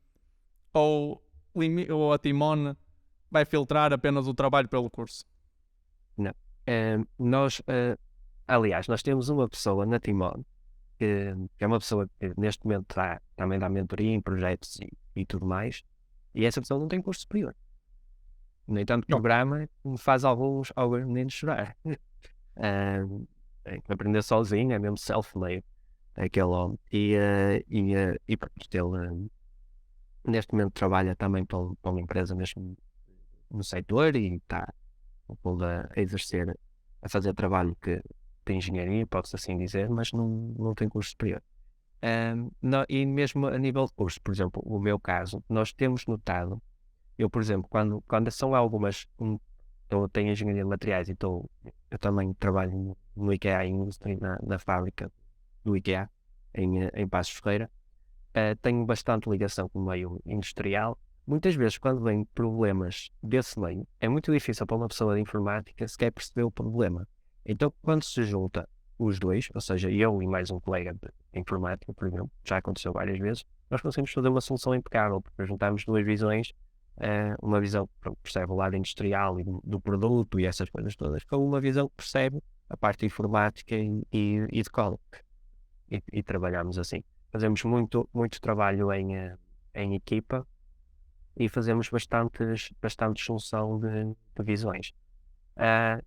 ou a Timon vai filtrar apenas o trabalho pelo curso? Não. Nós aliás, nós temos uma pessoa na Timon que é uma pessoa que neste momento também dá mentoria em projetos e tudo mais, e essa pessoa não tem curso superior. No entanto, o Não. programa me faz alguns meninos chorar. Tem que aprender sozinho, é mesmo self-made, aquele homem. E pronto, ele neste momento trabalha também para uma empresa mesmo no setor e está a exercer, a fazer trabalho de engenharia, pode-se assim dizer, mas não tem curso superior. E mesmo a nível de curso, por exemplo, o meu caso, nós temos notado, eu, por exemplo, quando são algumas, eu tenho engenharia de materiais, então eu também trabalho no IKEA Industry, na fábrica do IKEA, em Passos Ferreira. Tenho bastante ligação com o meio industrial. Muitas vezes, quando vêm problemas desse meio, é muito difícil para uma pessoa de informática sequer perceber o problema. Então, quando se junta os dois, ou seja, eu e mais um colega de informática, por exemplo, já aconteceu várias vezes, nós conseguimos fazer uma solução impecável, porque juntamos duas visões, uma visão que percebe o lado industrial e do produto e essas coisas todas, com uma visão que percebe a parte informática e de código. E trabalhamos assim. Fazemos muito trabalho em equipa e fazemos bastante solução de visões.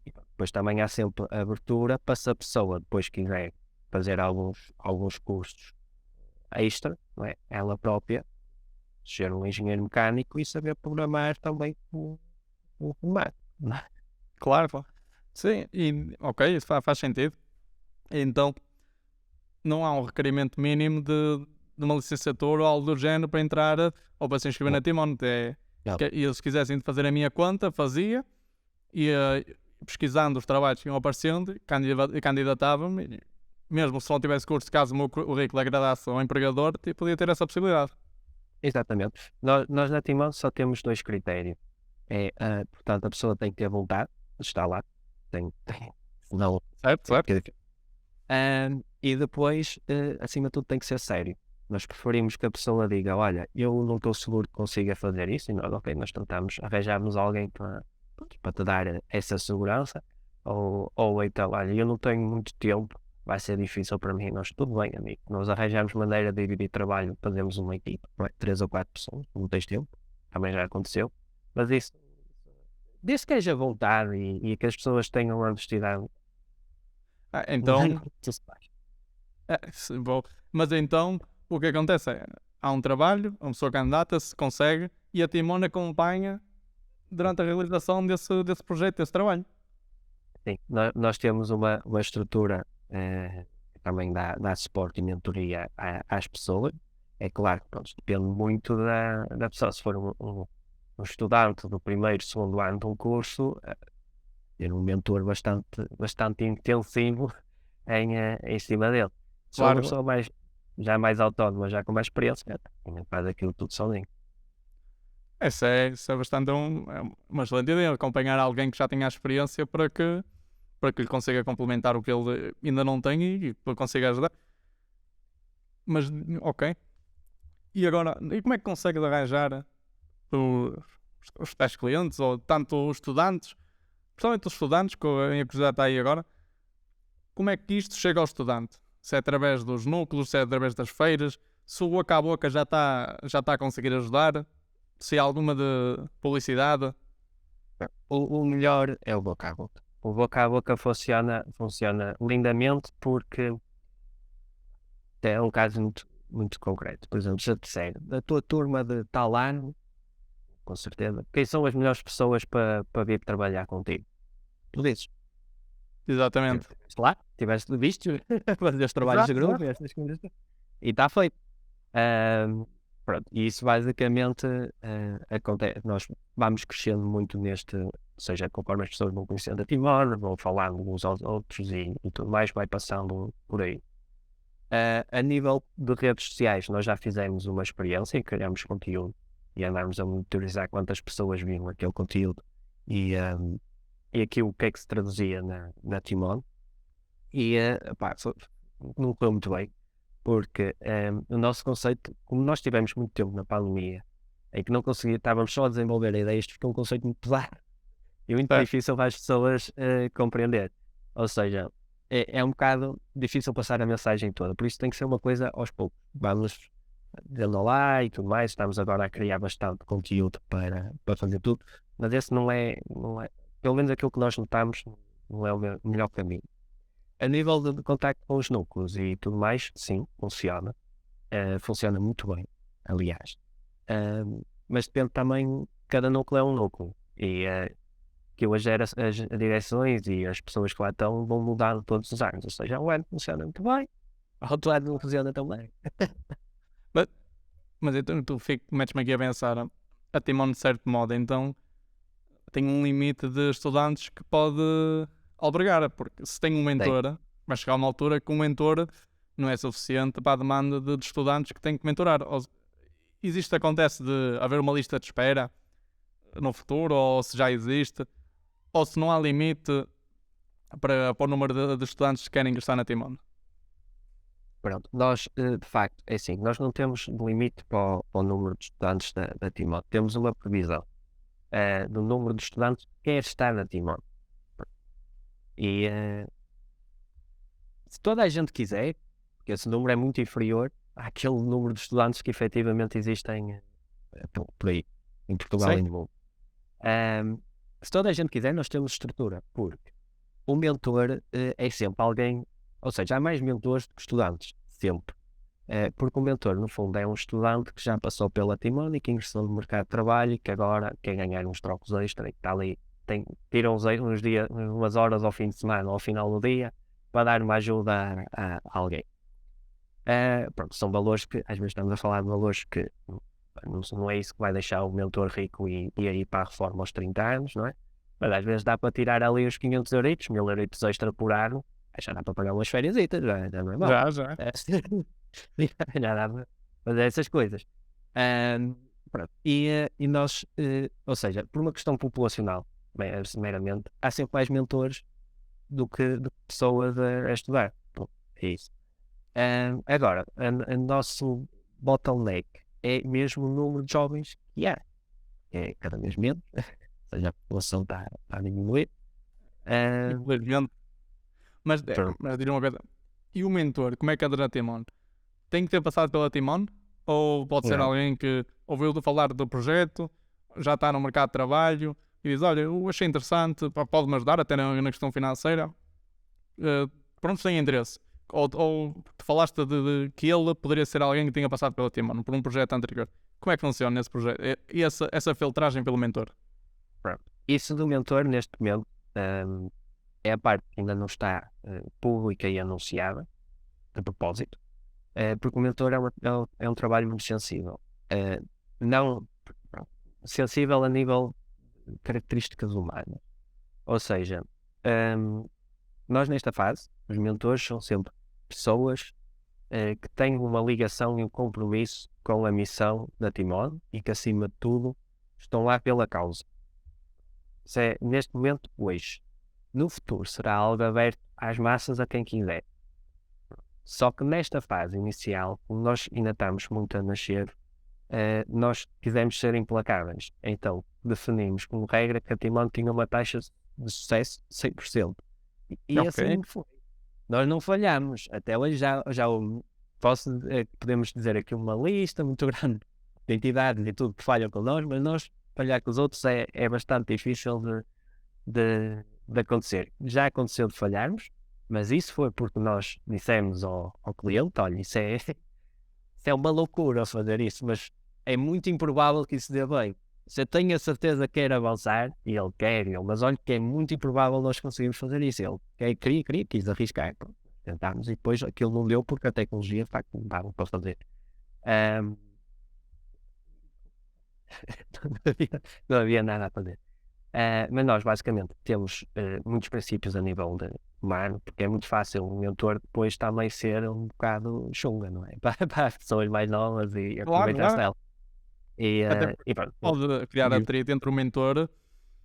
E depois também há sempre a abertura para se a pessoa depois quiser fazer alguns cursos extra, não é? Ela própria, ser um engenheiro mecânico e saber programar também o máquina. Claro, pá. Sim, e ok, isso faz sentido. Então, não há um requerimento mínimo de uma licenciatura ou algo do género para entrar ou para se inscrever na Timon. E eles quisessem fazer a minha conta, fazia, ia pesquisando os trabalhos que iam aparecendo, candidatava-me, mesmo se não tivesse curso, caso o meu currículo agradasse ao empregador, podia ter essa possibilidade. Exatamente. Nós na Timon só temos 2 critérios. Portanto, a pessoa tem que ter vontade de estar lá. Não, Certo? e depois, acima de tudo, tem que ser sério. Nós preferimos que a pessoa diga, olha, eu não estou seguro que consiga fazer isso, e nós, ok, nós tentamos arranjar-nos alguém para te dar essa segurança, ou então, olha, eu não tenho muito tempo, vai ser difícil para mim. Nós, tudo bem, amigo, nós arranjamos maneira de dividir trabalho, fazemos uma equipe, 3 ou 4 pessoas, não tens tempo, também já aconteceu, mas isso, desde que haja vontade e que as pessoas tenham honestidade, Então, se faz. bom. Mas então, o que acontece é, há um trabalho, uma pessoa candidata-se, consegue, e a Timon acompanha durante a realização desse projeto, desse trabalho. Sim, nós temos uma estrutura que também dá suporte e mentoria às pessoas. É claro que pronto, depende muito da pessoa. Se for um estudante do primeiro, segundo ano de um curso, ter um mentor bastante intensivo em cima dele. Se for uma Claro, pessoa já mais autónoma, já com mais experiência, faz aquilo tudo sozinho. isso é bastante uma excelente ideia, acompanhar alguém que já tenha a experiência para que lhe consiga complementar o que ele ainda não tem e consiga ajudar. Mas, ok. E agora, e como é que consegues arranjar os tais clientes, ou tanto os estudantes, principalmente os estudantes, que a minha curiosidade está aí agora, como é que isto chega ao estudante? Se é através dos núcleos, se é através das feiras, se o boca a boca já está a conseguir ajudar, se há alguma de publicidade. O melhor é o boca a boca. O boca a boca funciona lindamente porque é um caso muito concreto. Por exemplo, se eu disser da tua turma de tal ano, com certeza, quem são as melhores pessoas para vir trabalhar contigo? Tu dizes. Exatamente. Estiveste lá, tiveste visto, fazer os trabalhos de grupo, estas coisas. E está feito. Pronto, e isso basicamente acontece. Nós vamos crescendo muito ou seja, conforme as pessoas vão conhecendo a Timor, vão falando uns aos outros e tudo mais, vai passando por aí. A nível de redes sociais, nós já fizemos uma experiência e criamos conteúdo e andámos a monitorizar quantas pessoas viram aquele conteúdo e aquilo o que é que se traduzia na Timon. E não foi muito bem, porque o nosso conceito, como nós tivemos muito tempo na pandemia, em que não estávamos só a desenvolver ideias, ficou um conceito muito pesado e muito difícil para as pessoas compreender. Ou seja, é um bocado difícil passar a mensagem toda, por isso tem que ser uma coisa aos poucos. Vamos dando lá e tudo mais, estamos agora a criar bastante conteúdo para fazer tudo, mas esse não é, pelo menos aquilo que nós notamos, não é o melhor caminho. A nível de contacto com os núcleos e tudo mais, sim, funciona. Funciona muito bem, aliás. Mas depende também, cada núcleo é um núcleo. E que hoje as direções e as pessoas que lá estão vão mudar todos os anos. Ou seja, um ano funciona muito bem, o outro ano não funciona tão bem. Mas então tu metes-me aqui a pensar, a Timon de certo modo, então tem um limite de estudantes que pode albergar, porque se tem um mentor, vai chegar a uma altura que um mentor não é suficiente para a demanda de estudantes que tem que mentorar. Acontece de haver uma lista de espera no futuro, ou se já existe, ou se não há limite para o número de estudantes que querem ingressar na Timon. Pronto, nós, de facto, é assim, nós não temos limite para o número de estudantes da Timon. Temos uma previsão do número de estudantes que quer estar na Timon. E se toda a gente quiser, porque esse número é muito inferior àquele número de estudantes que efetivamente existem por aí, em Portugal e no mundo. Se toda a gente quiser, nós temos estrutura, porque o mentor é sempre alguém, ou seja, há mais mentores do que estudantes, sempre. Porque o mentor, no fundo, é um estudante que já passou pela Timon e que ingressou no mercado de trabalho e que agora quer ganhar uns trocos extra e que está ali, tira uns dias, umas horas ao fim de semana ou ao final do dia para dar uma ajuda a alguém. Pronto, são valores que, às vezes estamos a falar de valores que não é isso que vai deixar o mentor rico e ir para a reforma aos 30 anos, não é? Mas às vezes dá para tirar ali os 500 euritos, 1000 euritos extra por ano, já dá para pagar umas férias, já não é mal. Já. Já dá para fazer essas coisas. Pronto. E nós, ou seja, por uma questão populacional, meramente, há sempre mais mentores do que pessoas a estudar. Pronto, é isso. Agora, o nosso bottleneck é mesmo o número de jovens que há. É cada vez menos, ou seja, a população está a diminuir. Infelizmente. Mas diria uma coisa, e o mentor, como é que anda na Timon? Tem que ter passado pela Timon? Ou pode ser alguém que ouviu falar do projeto, já está no mercado de trabalho e diz, olha, eu achei interessante, pode-me ajudar até na questão financeira? Pronto, tem interesse. Ou tu falaste de que ele poderia ser alguém que tinha passado pela Timon, por um projeto anterior. Como é que funciona esse projeto? E essa filtragem pelo mentor? Isso do mentor, neste momento, é a parte que ainda não está pública e anunciada, de propósito, porque o mentor é um trabalho muito sensível. Não sensível a nível de características humanas. Ou seja, nós nesta fase, os mentores são sempre pessoas que têm uma ligação e um compromisso com a missão da Timon e que, acima de tudo, estão lá pela causa. Isso é, neste momento, hoje. No futuro, será algo aberto às massas a quem quiser. Só que nesta fase inicial, como nós ainda estamos muito a nascer, nós quisemos ser implacáveis. Então, definimos como regra que a Timon tinha uma taxa de sucesso de 100%. E assim foi. Nós não falhamos. Até hoje já podemos dizer aqui uma lista muito grande de entidades e tudo que falham com nós, mas falhar com os outros é bastante difícil de acontecer. Já aconteceu de falharmos, mas isso foi porque nós dissemos ao cliente, olha, isso é uma loucura fazer isso, mas é muito improvável que isso dê bem. Se eu tenho a certeza que quer avançar, e ele quer, mas olha que é muito improvável nós conseguirmos fazer isso. Ele quis arriscar. Tentámos e depois aquilo não deu porque a tecnologia de facto não dava para fazer. Não havia nada a fazer. Mas nós basicamente temos muitos princípios a nível humano, porque é muito fácil o mentor depois também ser um bocado chunga, não é? Para as pessoas mais novas e aproveitar-se dela. E pronto. Pode criar atrito entre o mentor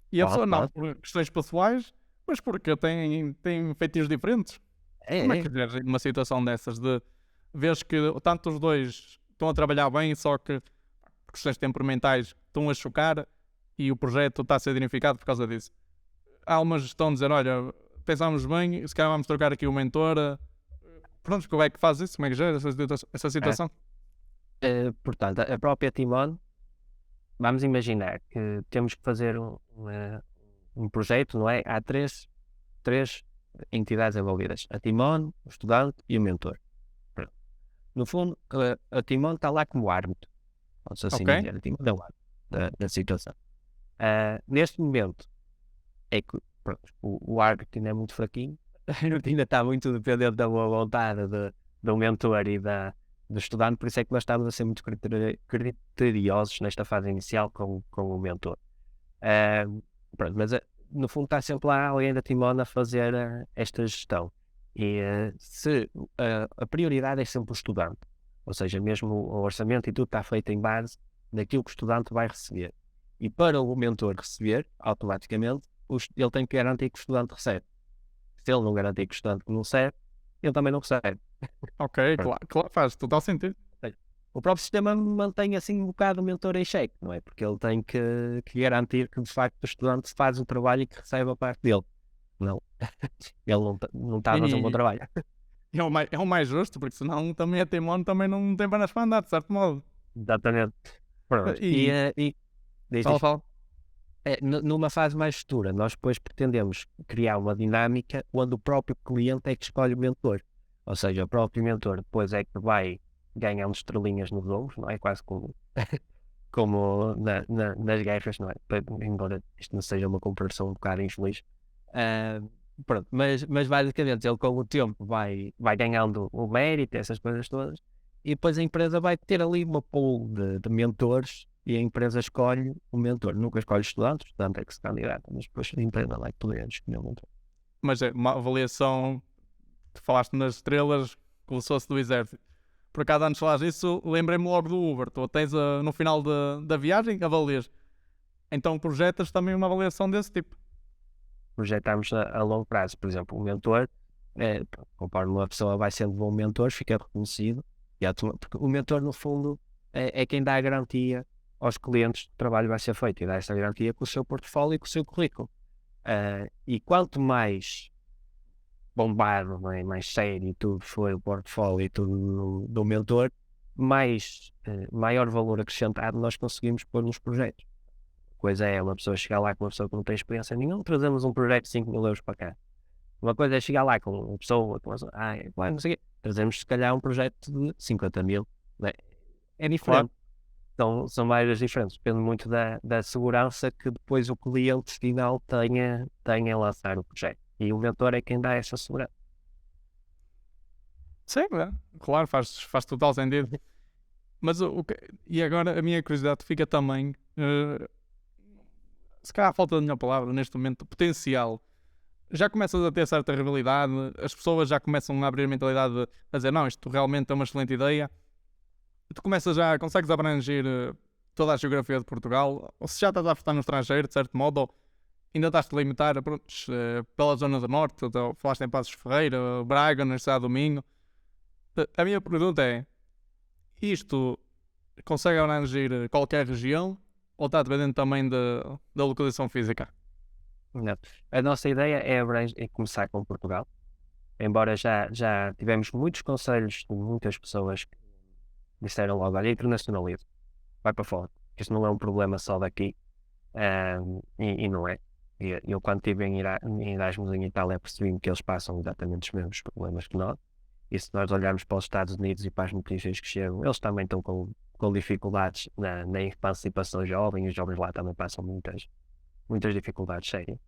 e a pessoa, não por questões pessoais, mas porque tem feitios diferentes. Como é que reages numa situação dessas de vês que tanto os dois estão a trabalhar bem, só que questões temperamentais estão a chocar e o projeto está a ser danificado por causa disso? Há uma gestão de dizer, olha, pensámos bem, se calhar vamos trocar aqui o mentor. Pronto, como é que faz isso? Como é que gera essa situação? Portanto, a própria Timon, vamos imaginar que temos que fazer um projeto, não é? Há três entidades envolvidas: a Timon, o estudante e o mentor. Pronto. No fundo, a Timon está lá como árbitro, vamos assim Ok. dizer. A Timon é o árbitro da situação. Neste momento, é que pronto, o árbitro ainda é muito fraquinho, ainda está muito dependente da boa vontade do mentor e do estudante, por isso é que nós estamos a ser muito criteriosos nesta fase inicial com o mentor. Pronto, mas no fundo está sempre lá alguém da Timon a fazer esta gestão. E se a prioridade é sempre o estudante, ou seja, mesmo o orçamento e tudo está feito em base daquilo que o estudante vai receber. E para o mentor receber, automaticamente, ele tem que garantir que o estudante recebe. Se ele não garantir que o estudante não recebe, ele também não recebe. Ok, claro, faz total sentido. O próprio sistema mantém assim um bocado o mentor em xeque, não é? Porque ele tem que garantir que de facto o estudante faz o trabalho e que recebe a parte dele. Não, ele não está a fazer um bom trabalho. É o mais justo, porque senão também a Timon também não tem pernas para andar, de certo modo. Exatamente. Pronto. Fala. Numa fase mais futura, nós depois pretendemos criar uma dinâmica onde o próprio cliente é que escolhe o mentor. Ou seja, o próprio mentor depois é que vai ganhando estrelinhas nos ombros, não é? Quase como nas guerras, não é? Embora isto não seja uma comparação um bocado infeliz. Pronto, mas basicamente ele com o tempo vai ganhando o mérito, essas coisas todas, e depois a empresa vai ter ali uma pool de mentores e a empresa escolhe o mentor. Nunca escolhe o estudante é que se candidata, mas depois a empresa vai poder escolher o mentor. Mas é uma avaliação, tu falaste nas estrelas, como se fosse do exército. Por acaso, antes de falar disso, lembrei-me logo do Uber. Tu tens no final da viagem, avalias. Então projetas também uma avaliação desse tipo. Projetamos a longo prazo, por exemplo, o mentor, conforme uma pessoa vai sendo bom mentor, fica reconhecido, porque o mentor no fundo é quem dá a garantia aos clientes que o trabalho vai ser feito e dá essa garantia com o seu portfólio e com o seu currículo. E quanto mais bombado, não é? Mais sério tudo foi o portfólio e tudo do mentor, maior valor acrescentado nós conseguimos pôr nos projetos. Coisa é uma pessoa chegar lá com uma pessoa que não tem experiência nenhuma, trazemos um projeto de 5 mil euros para cá. Uma coisa é chegar lá com uma pessoa, não sei o quê, trazemos se calhar um projeto de 50 mil. Né? É diferente. Então, são várias diferentes. Depende muito da segurança que depois o cliente final tenha a lançar o projeto. E o mentor é quem dá essa segurança. Sim, claro, faz total sentido. Mas e agora a minha curiosidade fica também, se calhar a falta da minha palavra neste momento, potencial. Já começas a ter certa rivalidade, as pessoas já começam a abrir a mentalidade a dizer, não, isto realmente é uma excelente ideia. Tu consegues abranger toda a geografia de Portugal, ou se já estás a apostar no estrangeiro, de certo modo, ou ainda estás-te a limitar pela zona do norte, falaste em Passos Ferreira, Braga, Universidade do Minho. A minha pergunta é, isto consegue abranger qualquer região, ou está dependente também da localização física? Não. A nossa ideia é começar com Portugal, embora já tivemos muitos conselhos de muitas pessoas que disseram logo, olha, internacionaliza, vai para fora, isto não é um problema só daqui, e não é. Eu quando estive em Erasmus em Itália percebi-me que eles passam exatamente os mesmos problemas que nós, e se nós olharmos para os Estados Unidos e para as notícias que chegam, eles também estão com dificuldades na emancipação jovem, os jovens lá também passam muitas dificuldades sérias.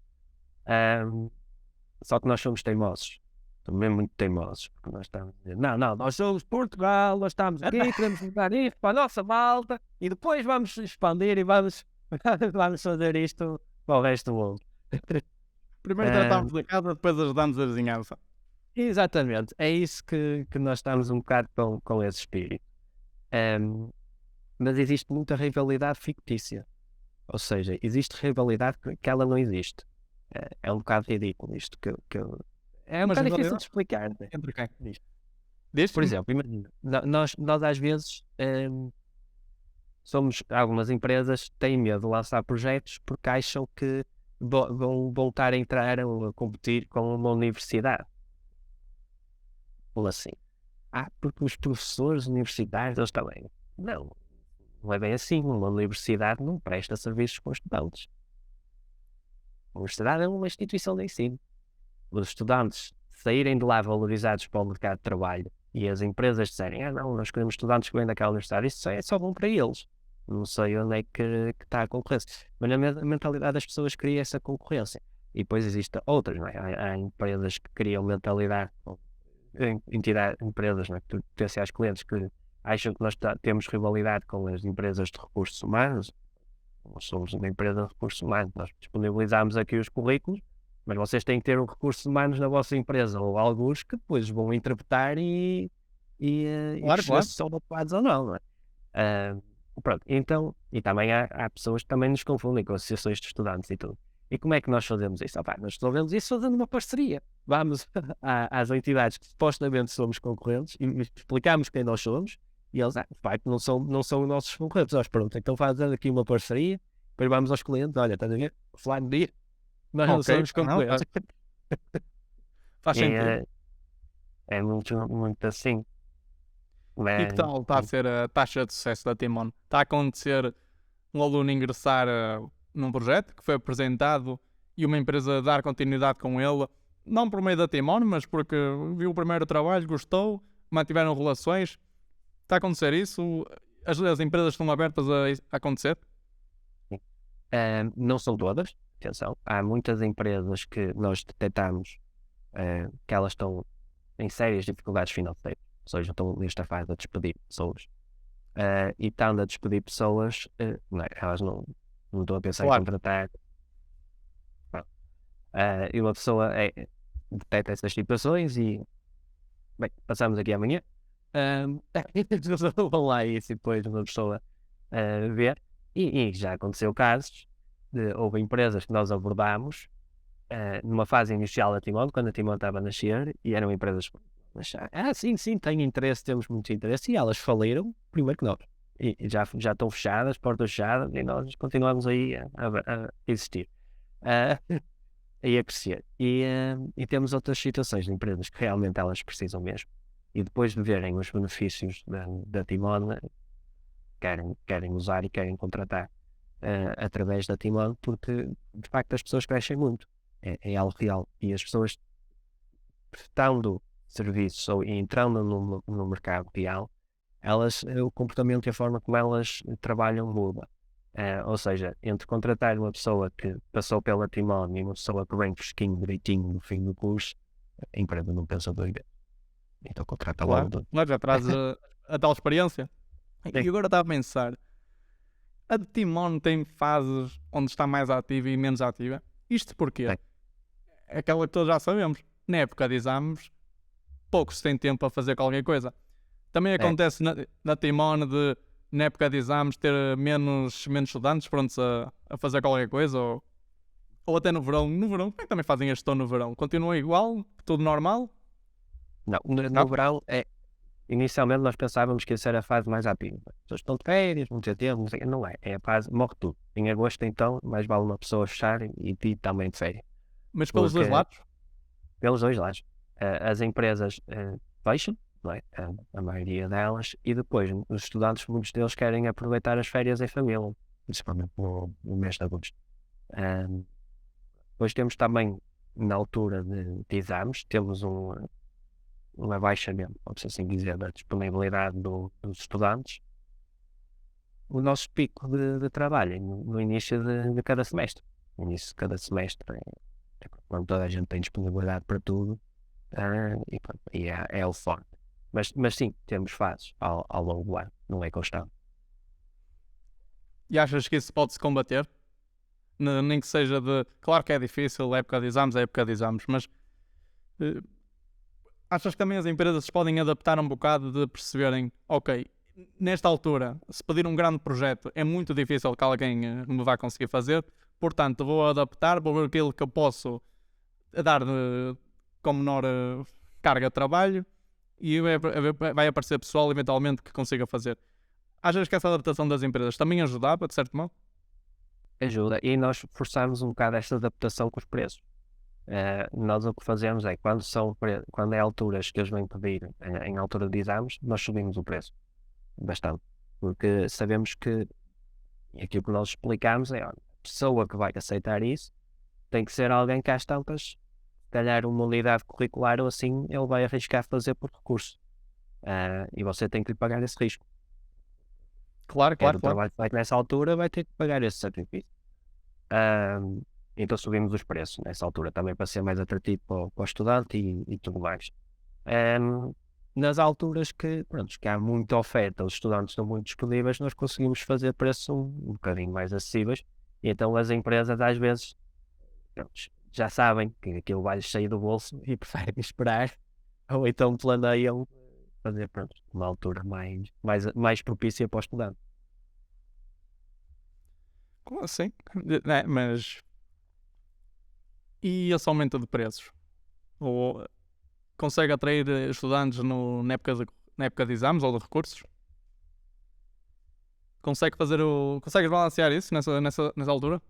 Só que nós somos teimosos, somos mesmo muito teimosos, porque nós estamos a dizer, não, nós somos Portugal, nós estamos aqui, queremos mudar isto para a nossa malta e depois vamos expandir e vamos fazer isto para o resto do mundo. Primeiro tratamos da casa, depois ajudamos a vizinhança. Exatamente, é isso que nós estamos um bocado com esse espírito. Mas existe muita rivalidade fictícia, ou seja, existe rivalidade que ela não existe. É um bocado ridículo isto é um bocado difícil de explicar. Né? Entre quem? Por exemplo, imagina, nós às vezes algumas empresas têm medo de lançar projetos porque acham que vão voltar a entrar ou a competir com uma universidade. Ou assim. Porque os professores universitários, eles também. Não é bem assim. Uma universidade não presta serviços com estudantes. A universidade é uma instituição de ensino. Os estudantes saírem de lá valorizados para o mercado de trabalho e as empresas disserem, não, nós queremos estudantes que vêm daquela universidade, isso é só bom para eles. Não sei onde é que está a concorrência. Mas na mentalidade das pessoas cria essa concorrência. E depois existem outras, não é? Há empresas que criam mentalidade, empresas, não é? Potenciais clientes que acham que nós temos rivalidade com as empresas de recursos humanos. Nós somos uma empresa de recursos humanos, nós disponibilizamos aqui os currículos, mas vocês têm que ter os recursos humanos na vossa empresa, ou alguns que depois vão interpretar e Claro. se são adequados ou não, não é? Pronto, então, e também há pessoas que também nos confundem com associações de estudantes e tudo. E como é que nós fazemos isso? Nós resolvemos isso fazendo uma parceria. Vamos às entidades que supostamente somos concorrentes e explicamos quem nós somos e eles, de facto, não são os nossos concorrentes. Nós, pronto, então fazendo aqui uma parceria, depois vamos aos clientes, olha, estás a ver? Fulano dia, nós não somos concorrentes. Faz sentido. É muito assim. E que tal está a ser a taxa de sucesso da Timon? Está a acontecer um aluno ingressar num projeto que foi apresentado e uma empresa dar continuidade com ele, não por meio da Timon, mas porque viu o primeiro trabalho, gostou, mantiveram relações. Está a acontecer isso? As empresas estão abertas a acontecer? Não são todas, atenção. Há muitas empresas que nós detectamos que elas estão em sérias dificuldades financeiras, ou seja, estão nesta fase a despedir pessoas. E estão a despedir pessoas, elas não estão a pensar em contratar. E uma pessoa detecta essas situações e, bem, passamos aqui amanhã. Vão lá e depois uma pessoa ver. E já aconteceu casos, houve empresas que nós abordámos numa fase inicial da Timon, quando a Timon estava a nascer, e eram empresas sim, tenho interesse, temos muito interesse, e elas faliram primeiro que nós. E já estão fechadas, portas fechadas, e nós continuamos aí a existir. E a crescer. E temos outras situações de empresas que realmente elas precisam mesmo. E depois de verem os benefícios da Timon, querem usar e querem contratar através da Timon, porque de facto as pessoas crescem muito. É algo real. E as pessoas prestando serviços ou entrando no mercado real, o comportamento e a forma como elas trabalham muda. Ou seja, entre contratar uma pessoa que passou pela Timon e uma pessoa que vem fresquinho, direitinho no fim do curso, a empresa não pensa dois vezes. Então contrata logo. Claro, já traz a tal experiência. E agora estava a pensar, a Timon tem fases onde está mais ativa e menos ativa? Isto porquê? É aquela que todos já sabemos. Na época de exames, poucos têm tempo para fazer qualquer coisa. Também acontece na Timon de, na época de exames, ter menos estudantes prontos a fazer qualquer coisa, ou até no verão. No verão, como é que também fazem a gestão no verão? Continua igual? Tudo normal? Não, no verão inicialmente nós pensávamos que essa era a fase mais ativa. As pessoas estão de férias, não tem tempo, não é. É a fase, morre tudo. Em agosto, então, mais vale uma pessoa fechar e também de férias. Mas pelos dois lados? Pelos dois lados. As empresas fecham, não é? A maioria delas, e depois os estudantes, muitos deles querem aproveitar as férias em família, principalmente no mês de agosto. Depois temos também, na altura de exames, temos um abaixamento, pode ser assim dizer, da disponibilidade dos estudantes. O nosso pico de trabalho no início de cada semestre. No início de cada semestre quando toda a gente tem disponibilidade para tudo, e é o forte. Mas sim, temos fases ao longo do ano, não é constante. E achas que isso pode-se combater? Nem que seja Claro que é difícil, época de exames, mas achas que também as empresas se podem adaptar um bocado de perceberem, ok, nesta altura, se pedir um grande projeto, é muito difícil que alguém me vá conseguir fazer, portanto vou adaptar, vou ver aquilo que eu posso dar com menor carga de trabalho e vai aparecer pessoal eventualmente que consiga fazer. Achas que essa adaptação das empresas também ajudava, de certo modo? ajuda. E nós forçamos um bocado esta adaptação com os preços. Nós o que fazemos é, quando é alturas que eles vêm pedir em altura de exames, nós subimos o preço bastante. Porque sabemos que aquilo que nós explicamos é, olha, a pessoa que vai aceitar isso tem que ser alguém que às tantas, se calhar uma unidade curricular ou assim, ele vai arriscar fazer por recurso. E você tem que lhe pagar esse risco. Claro, Quer claro, o claro. trabalho que vai nessa altura, vai ter que pagar esse sacrifício. Então subimos os preços nessa altura também para ser mais atrativo para o estudante e tudo mais. Nas alturas pronto, que há muita oferta, os estudantes estão muito disponíveis, nós conseguimos fazer preços um bocadinho mais acessíveis. E então as empresas às vezes, pronto, já sabem que aquilo vai sair do bolso e preferem esperar, ou então planeiam fazer, pronto, uma altura mais propícia para o estudante. Como assim? Mas e esse aumento de preços? Ou consegue atrair estudantes na época de exames ou de recursos? Consegues balancear isso nessa altura?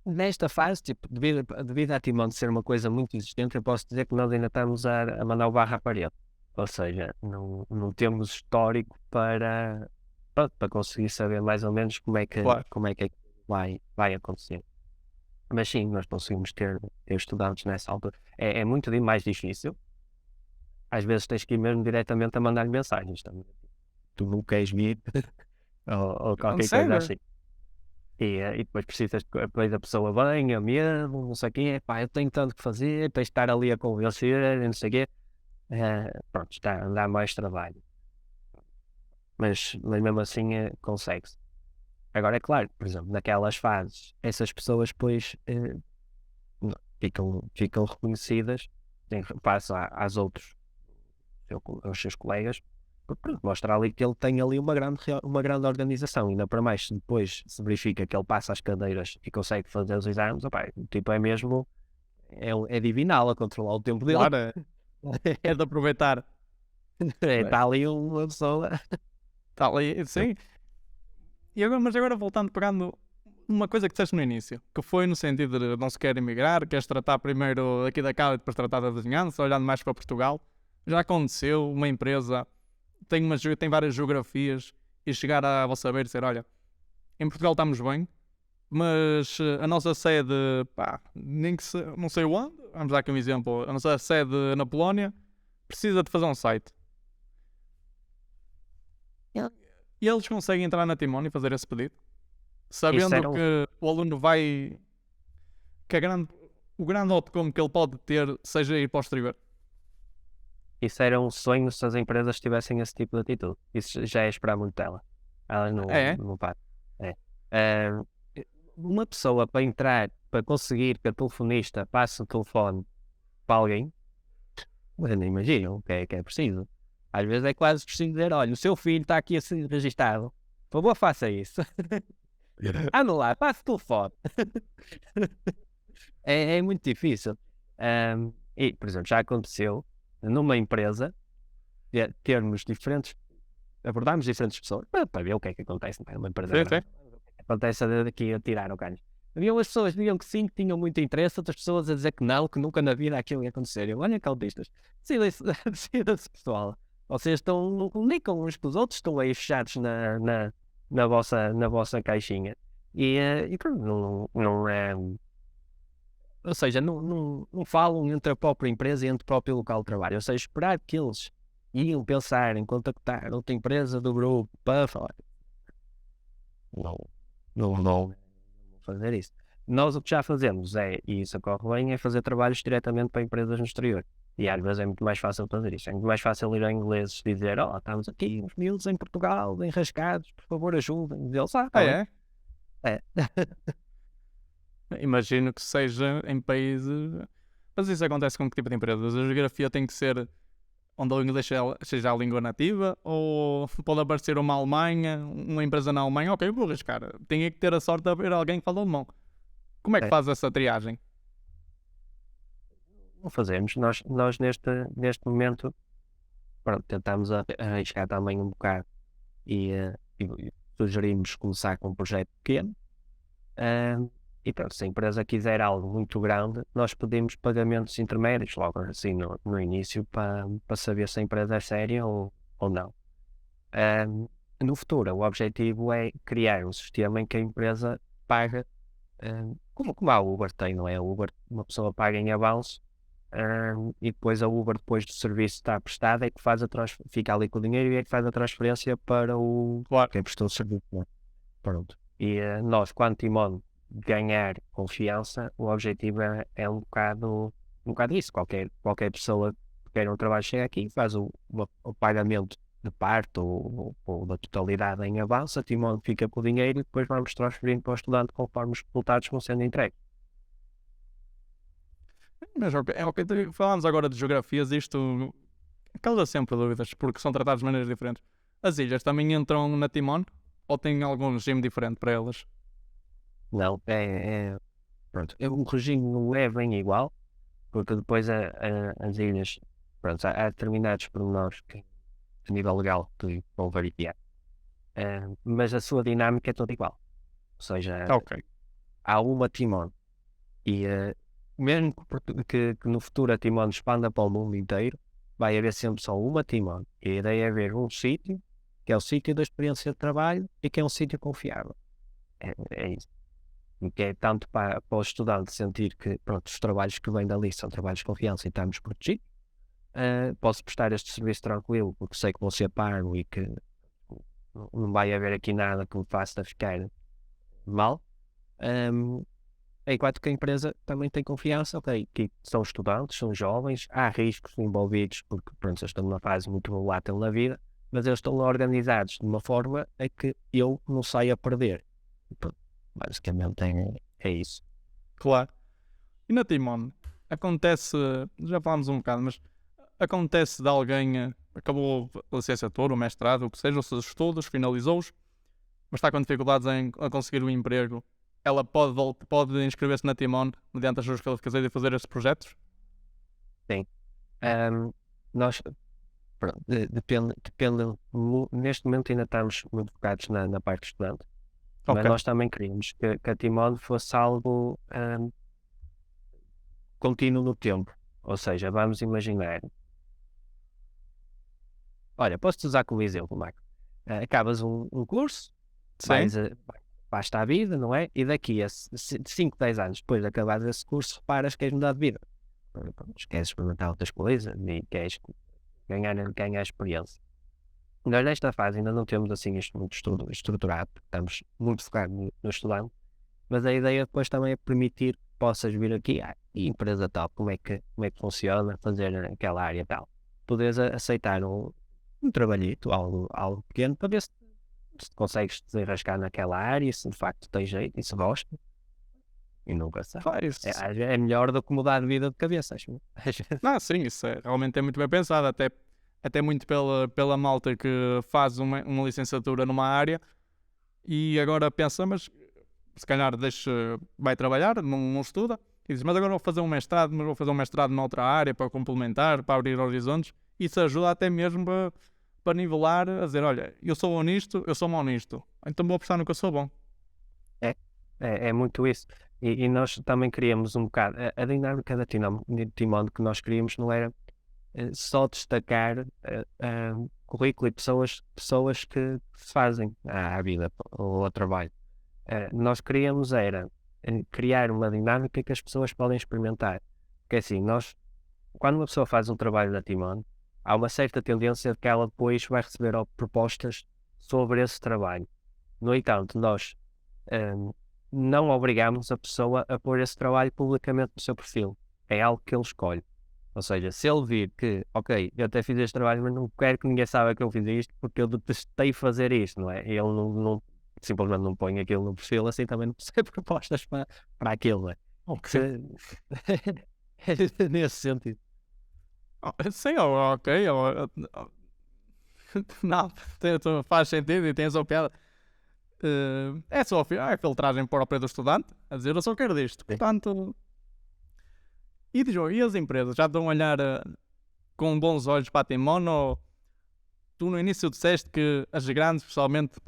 Nesta fase, tipo, devido à Timon ser uma coisa muito existente, eu posso dizer que nós ainda estamos a mandar o barro à parede. Ou seja, não temos histórico para conseguir saber mais ou menos Claro. como é que vai acontecer. Mas sim, nós conseguimos ter estudantes nessa altura. É muito mais difícil. Às vezes tens que ir mesmo diretamente a mandar mensagens também. Tu não queres vir ou qualquer coisa Sério? assim. E depois precisas que depois a pessoa venha mesmo, não sei o quê, pá, eu tenho tanto que fazer, tens de estar ali a convencer, não sei o quê. Pronto, dá mais trabalho. Mas mesmo assim consegue-se. Agora é claro, por exemplo, naquelas fases, essas pessoas depois ficam reconhecidas, passam às outros, aos seus colegas, porque mostra ali que ele tem ali uma grande organização, ainda para mais se depois se verifica que ele passa as cadeiras e consegue fazer os exames, opá, tipo é mesmo, é divinal a controlar o tempo dele. Claro, é de aproveitar. Está ali uma pessoa. Está ali, sim. Mas agora voltando, pegando uma coisa que disseste no início, que foi no sentido de não se quer emigrar, queres tratar primeiro aqui da casa e depois tratar da vizinhança, olhando mais para Portugal. Já aconteceu uma empresa tem várias geografias e chegar a vossa saber e dizer, olha, em Portugal estamos bem, mas a nossa sede, pá, não sei onde, vamos dar aqui um exemplo, a nossa sede na Polónia precisa de fazer um site. E eles conseguem entrar na Timon e fazer esse pedido, sabendo que o aluno vai. Que o grande outcome que ele pode ter seja ir para o exterior. Isso era um sonho se as empresas tivessem esse tipo de atitude. Isso já é esperar muito dela. Elas não fazem. Uma pessoa para entrar, para conseguir que a telefonista passe o telefone para alguém, mas não imaginam o que é preciso. Às vezes é quase preciso dizer, olha, o seu filho está aqui a ser registado. Por favor, faça isso. Anda lá, passe o telefone. É muito difícil. E, por exemplo, já aconteceu numa empresa termos abordarmos diferentes pessoas para ver o que é que acontece numa empresa grande. Acontece daqui a tirar o ganho. Havia as pessoas que diziam que sim, que tinham muito interesse, outras pessoas a dizer que não, que nunca na vida aquilo ia acontecer. Eu, olha, caltistas, decidam-se, pessoal. Vocês não comunicam uns com os outros, estão aí fechados na vossa caixinha. E pronto, não é. Ou seja, não falam entre a própria empresa e entre o próprio local de trabalho. Ou seja, esperar que eles iam pensar em contactar outra empresa do grupo para falar. Não vão fazer isso. Nós o que já fazemos e isso ocorre bem, é fazer trabalhos diretamente para empresas no exterior. E às vezes é muito mais fácil fazer isso. É muito mais fácil ir a ingleses e dizer, estamos aqui, uns miúdos em Portugal, enrascados, por favor ajudem. E eles, É? É. Imagino que seja em países... Mas isso acontece com que tipo de empresas? A geografia tem que ser onde o inglês seja a língua nativa, ou pode aparecer uma empresa na Alemanha, ok, vou arriscar. Tem que ter a sorte de haver alguém que fala alemão. Como é que faz essa triagem? Não fazemos. Nós neste momento, pronto, tentamos arriscar também um bocado e sugerimos começar com um projeto pequeno. E pronto, se a empresa quiser algo muito grande, nós pedimos pagamentos intermédios logo assim no início para saber se a empresa é séria ou não. No futuro, o objetivo é criar um sistema em que a empresa paga, como a Uber tem, não é? A Uber, uma pessoa paga em avanço, e depois a Uber, depois do serviço estar prestado, é que faz fica ali com o dinheiro e é que faz a transferência para Claro. quem prestou o serviço, não é? Pronto. E nós, quando Timon ganhar confiança, o objetivo é um bocado isso. Qualquer pessoa que queira um trabalho chega aqui, faz o pagamento de parte ou da totalidade em avanço, a Timon fica com o dinheiro e depois vamos transferindo para o estudante conforme os resultados vão sendo entregues. Mas ok, falámos agora de geografias, isto causa sempre dúvidas, porque são tratados de maneiras diferentes. As ilhas também entram na Timon? Ou tem algum regime diferente para elas? Não, pronto. O regime não é bem igual, porque depois as ilhas, pronto, há determinados pormenores que a nível legal que vão variar. Mas a sua dinâmica é toda igual. Ou seja, Ok. há uma Timon e mesmo que no futuro a Timon expanda para o mundo inteiro, vai haver sempre só uma Timon. E a ideia é ver um sítio, que é o sítio da experiência de trabalho e que é um sítio confiável. É isso. E que é tanto para o estudante sentir que pronto, os trabalhos que vêm dali são trabalhos de confiança e estamos protegidos. Posso prestar este serviço tranquilo porque sei que vou ser pago e que não vai haver aqui nada que me faça ficar mal. Enquanto que a empresa também tem confiança, ok, que são estudantes, são jovens, há riscos envolvidos porque pronto, eles estão numa fase muito volátil na vida, mas eles estão organizados de uma forma a que eu não saia a perder. Pronto, basicamente é isso. Claro. E na Timon, acontece, já falámos um bocado, mas acontece de alguém, acabou a licenciatura, o mestrado, o que seja, os seus estudos, finalizou-os, mas está com dificuldades a conseguir um emprego, ela pode inscrever-se na Timon mediante as suas qualificações e fazer esses projetos? Sim. Nós, pronto, depende, neste momento ainda estamos muito focados na parte estudante, mas Ok. nós também queríamos que a Timon fosse algo contínuo no tempo. Ou seja, vamos imaginar. Olha, posso-te usar como exemplo, Marco. Acabas um curso, Sim. basta a vida, não é? E daqui a 5, 10 anos depois de acabar esse curso, reparas que queres mudar de vida. Queres experimentar outras coisas e queres ganhar experiência. Nós nesta fase ainda não temos assim isto muito estruturado, estamos muito focados no estudante, mas a ideia depois também é permitir que possas vir aqui e empresa tal, como é que funciona, fazer aquela área tal. Poderes aceitar um trabalhito, algo pequeno, para ver se consegues desenrascar naquela área, se de facto tem jeito e se gosta. E nunca sabe. É melhor do que mudar de vida de cabeça, acho. Não, sim, isso realmente é muito bem pensado, até muito pela malta que faz uma licenciatura numa área e agora pensa, mas se calhar vai trabalhar, não estuda, e diz, mas agora vou fazer um mestrado, mas vou fazer um mestrado noutra área para complementar, para abrir horizontes. Isso ajuda até mesmo para nivelar, a dizer, olha, eu sou bom nisto, eu sou mau nisto, então vou apostar no que eu sou bom. É muito isso. E nós também queríamos um bocado, a dinâmica da Timon que nós queríamos não era só destacar currículo e pessoas que fazem à vida ou ao trabalho. Nós queríamos era criar uma dinâmica que as pessoas podem experimentar. Porque assim, quando uma pessoa faz um trabalho na Timon, há uma certa tendência de que ela depois vai receber propostas sobre esse trabalho. No entanto, nós não obrigamos a pessoa a pôr esse trabalho publicamente no seu perfil. É algo que ele escolhe. Ou seja, se ele vir que, ok, eu até fiz este trabalho, mas não quero que ninguém saiba que eu fiz isto porque eu detestei fazer isto, não é? Ele simplesmente não põe aquilo no perfil, assim também não recebe propostas para aquilo, não é? Ok. É nesse sentido. Sim, ok. Não, faz sentido e tem a sua piada. É só a filtragem própria do estudante, a dizer, eu só quero disto. Portanto, e as empresas já estão a olhar com bons olhos para a Timon tu no início disseste que as grandes pessoalmente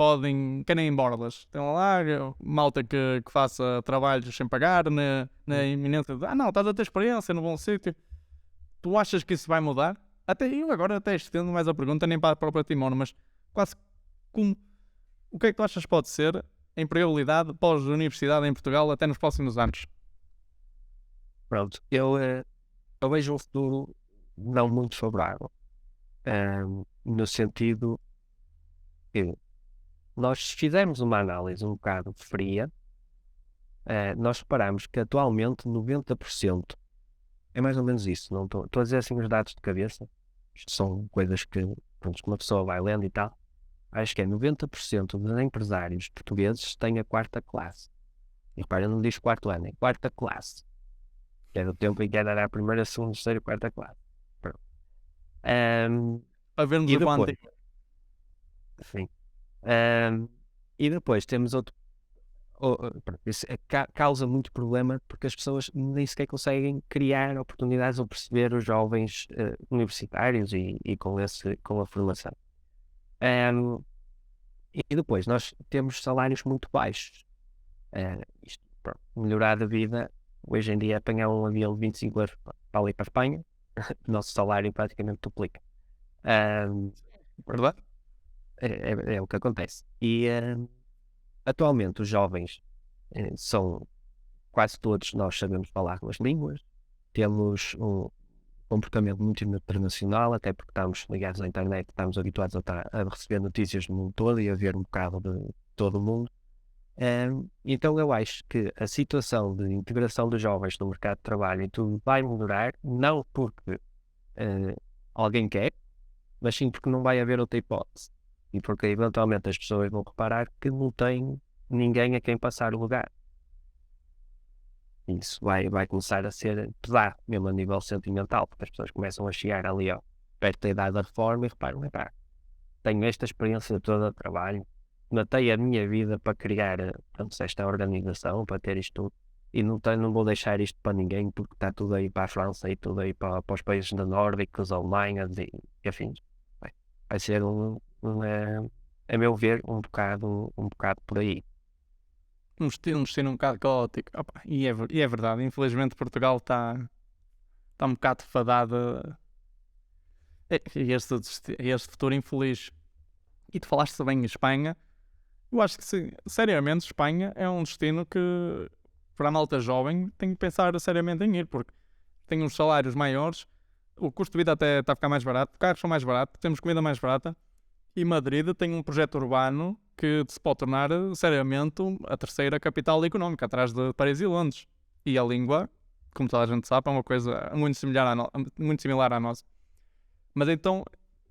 querem ir embora-las. Tem lá malta que faça trabalhos sem pagar, na iminência de não, estás a ter experiência no bom sítio. Tu achas que isso vai mudar? Até eu agora até estendo mais a pergunta, nem para a própria Timor, mas quase como o que é que tu achas que pode ser a empregabilidade pós-universidade em Portugal até nos próximos anos? Pronto, eu vejo um futuro não muito favorável, no sentido que nós fizemos uma análise um bocado fria, nós reparamos que atualmente 90%, é mais ou menos isso, não estou a dizer assim os dados de cabeça, isto são coisas que, pronto, que uma pessoa vai lendo e tal, acho que é 90% dos empresários portugueses têm a 4ª classe. E repara, não diz 4º ano, é 4ª classe. Que é do tempo em que era a 1ª, 2ª, 3ª, 4ª classe. Pronto. A vermos E o quanto. depois, sim. E depois temos outro. Pronto, isso causa muito problema porque as pessoas nem sequer conseguem criar oportunidades ou perceber os jovens universitários e com a formação. E depois nós temos salários muito baixos. Isto, pronto, melhorar a vida, hoje em dia apanhar um avião de 25 euros para ali para a Espanha, o nosso salário praticamente duplica. Verdade? É o que acontece. E atualmente os jovens são quase todos, nós sabemos falar 2 línguas, temos um comportamento muito internacional, até porque estamos ligados à internet, estamos habituados a receber notícias do mundo todo e a ver um bocado de todo o mundo. Então eu acho que a situação de integração dos jovens no mercado de trabalho e tudo vai melhorar, não porque alguém quer, mas sim porque não vai haver outra hipótese. E porque eventualmente as pessoas vão reparar que não tem ninguém a quem passar o lugar. Isso vai começar a ser pesado, mesmo a nível sentimental, porque as pessoas começam a chegar ali perto da idade da reforma e reparam, tenho esta experiência toda de trabalho, matei a minha vida para criar esta organização, para ter isto tudo, e não vou deixar isto para ninguém, porque está tudo aí para a França e tudo aí para os países da nórdicos, Alemanha e afins. Vai ser a meu ver, um bocado por aí. Um destino um bocado caótico. Opa, e é verdade, infelizmente Portugal está um bocado fadado a este futuro infeliz. E tu falaste bem em Espanha. Eu acho que seriamente Espanha é um destino que para a malta jovem tem que pensar seriamente em ir, porque tem uns salários maiores, o custo de vida até está a ficar mais barato, carros são mais baratos, temos comida mais barata, e Madrid tem um projeto urbano que se pode tornar seriamente a 3ª capital económica, atrás de Paris e Londres. E a língua, como toda a gente sabe, é uma coisa muito similar à nossa. Mas então,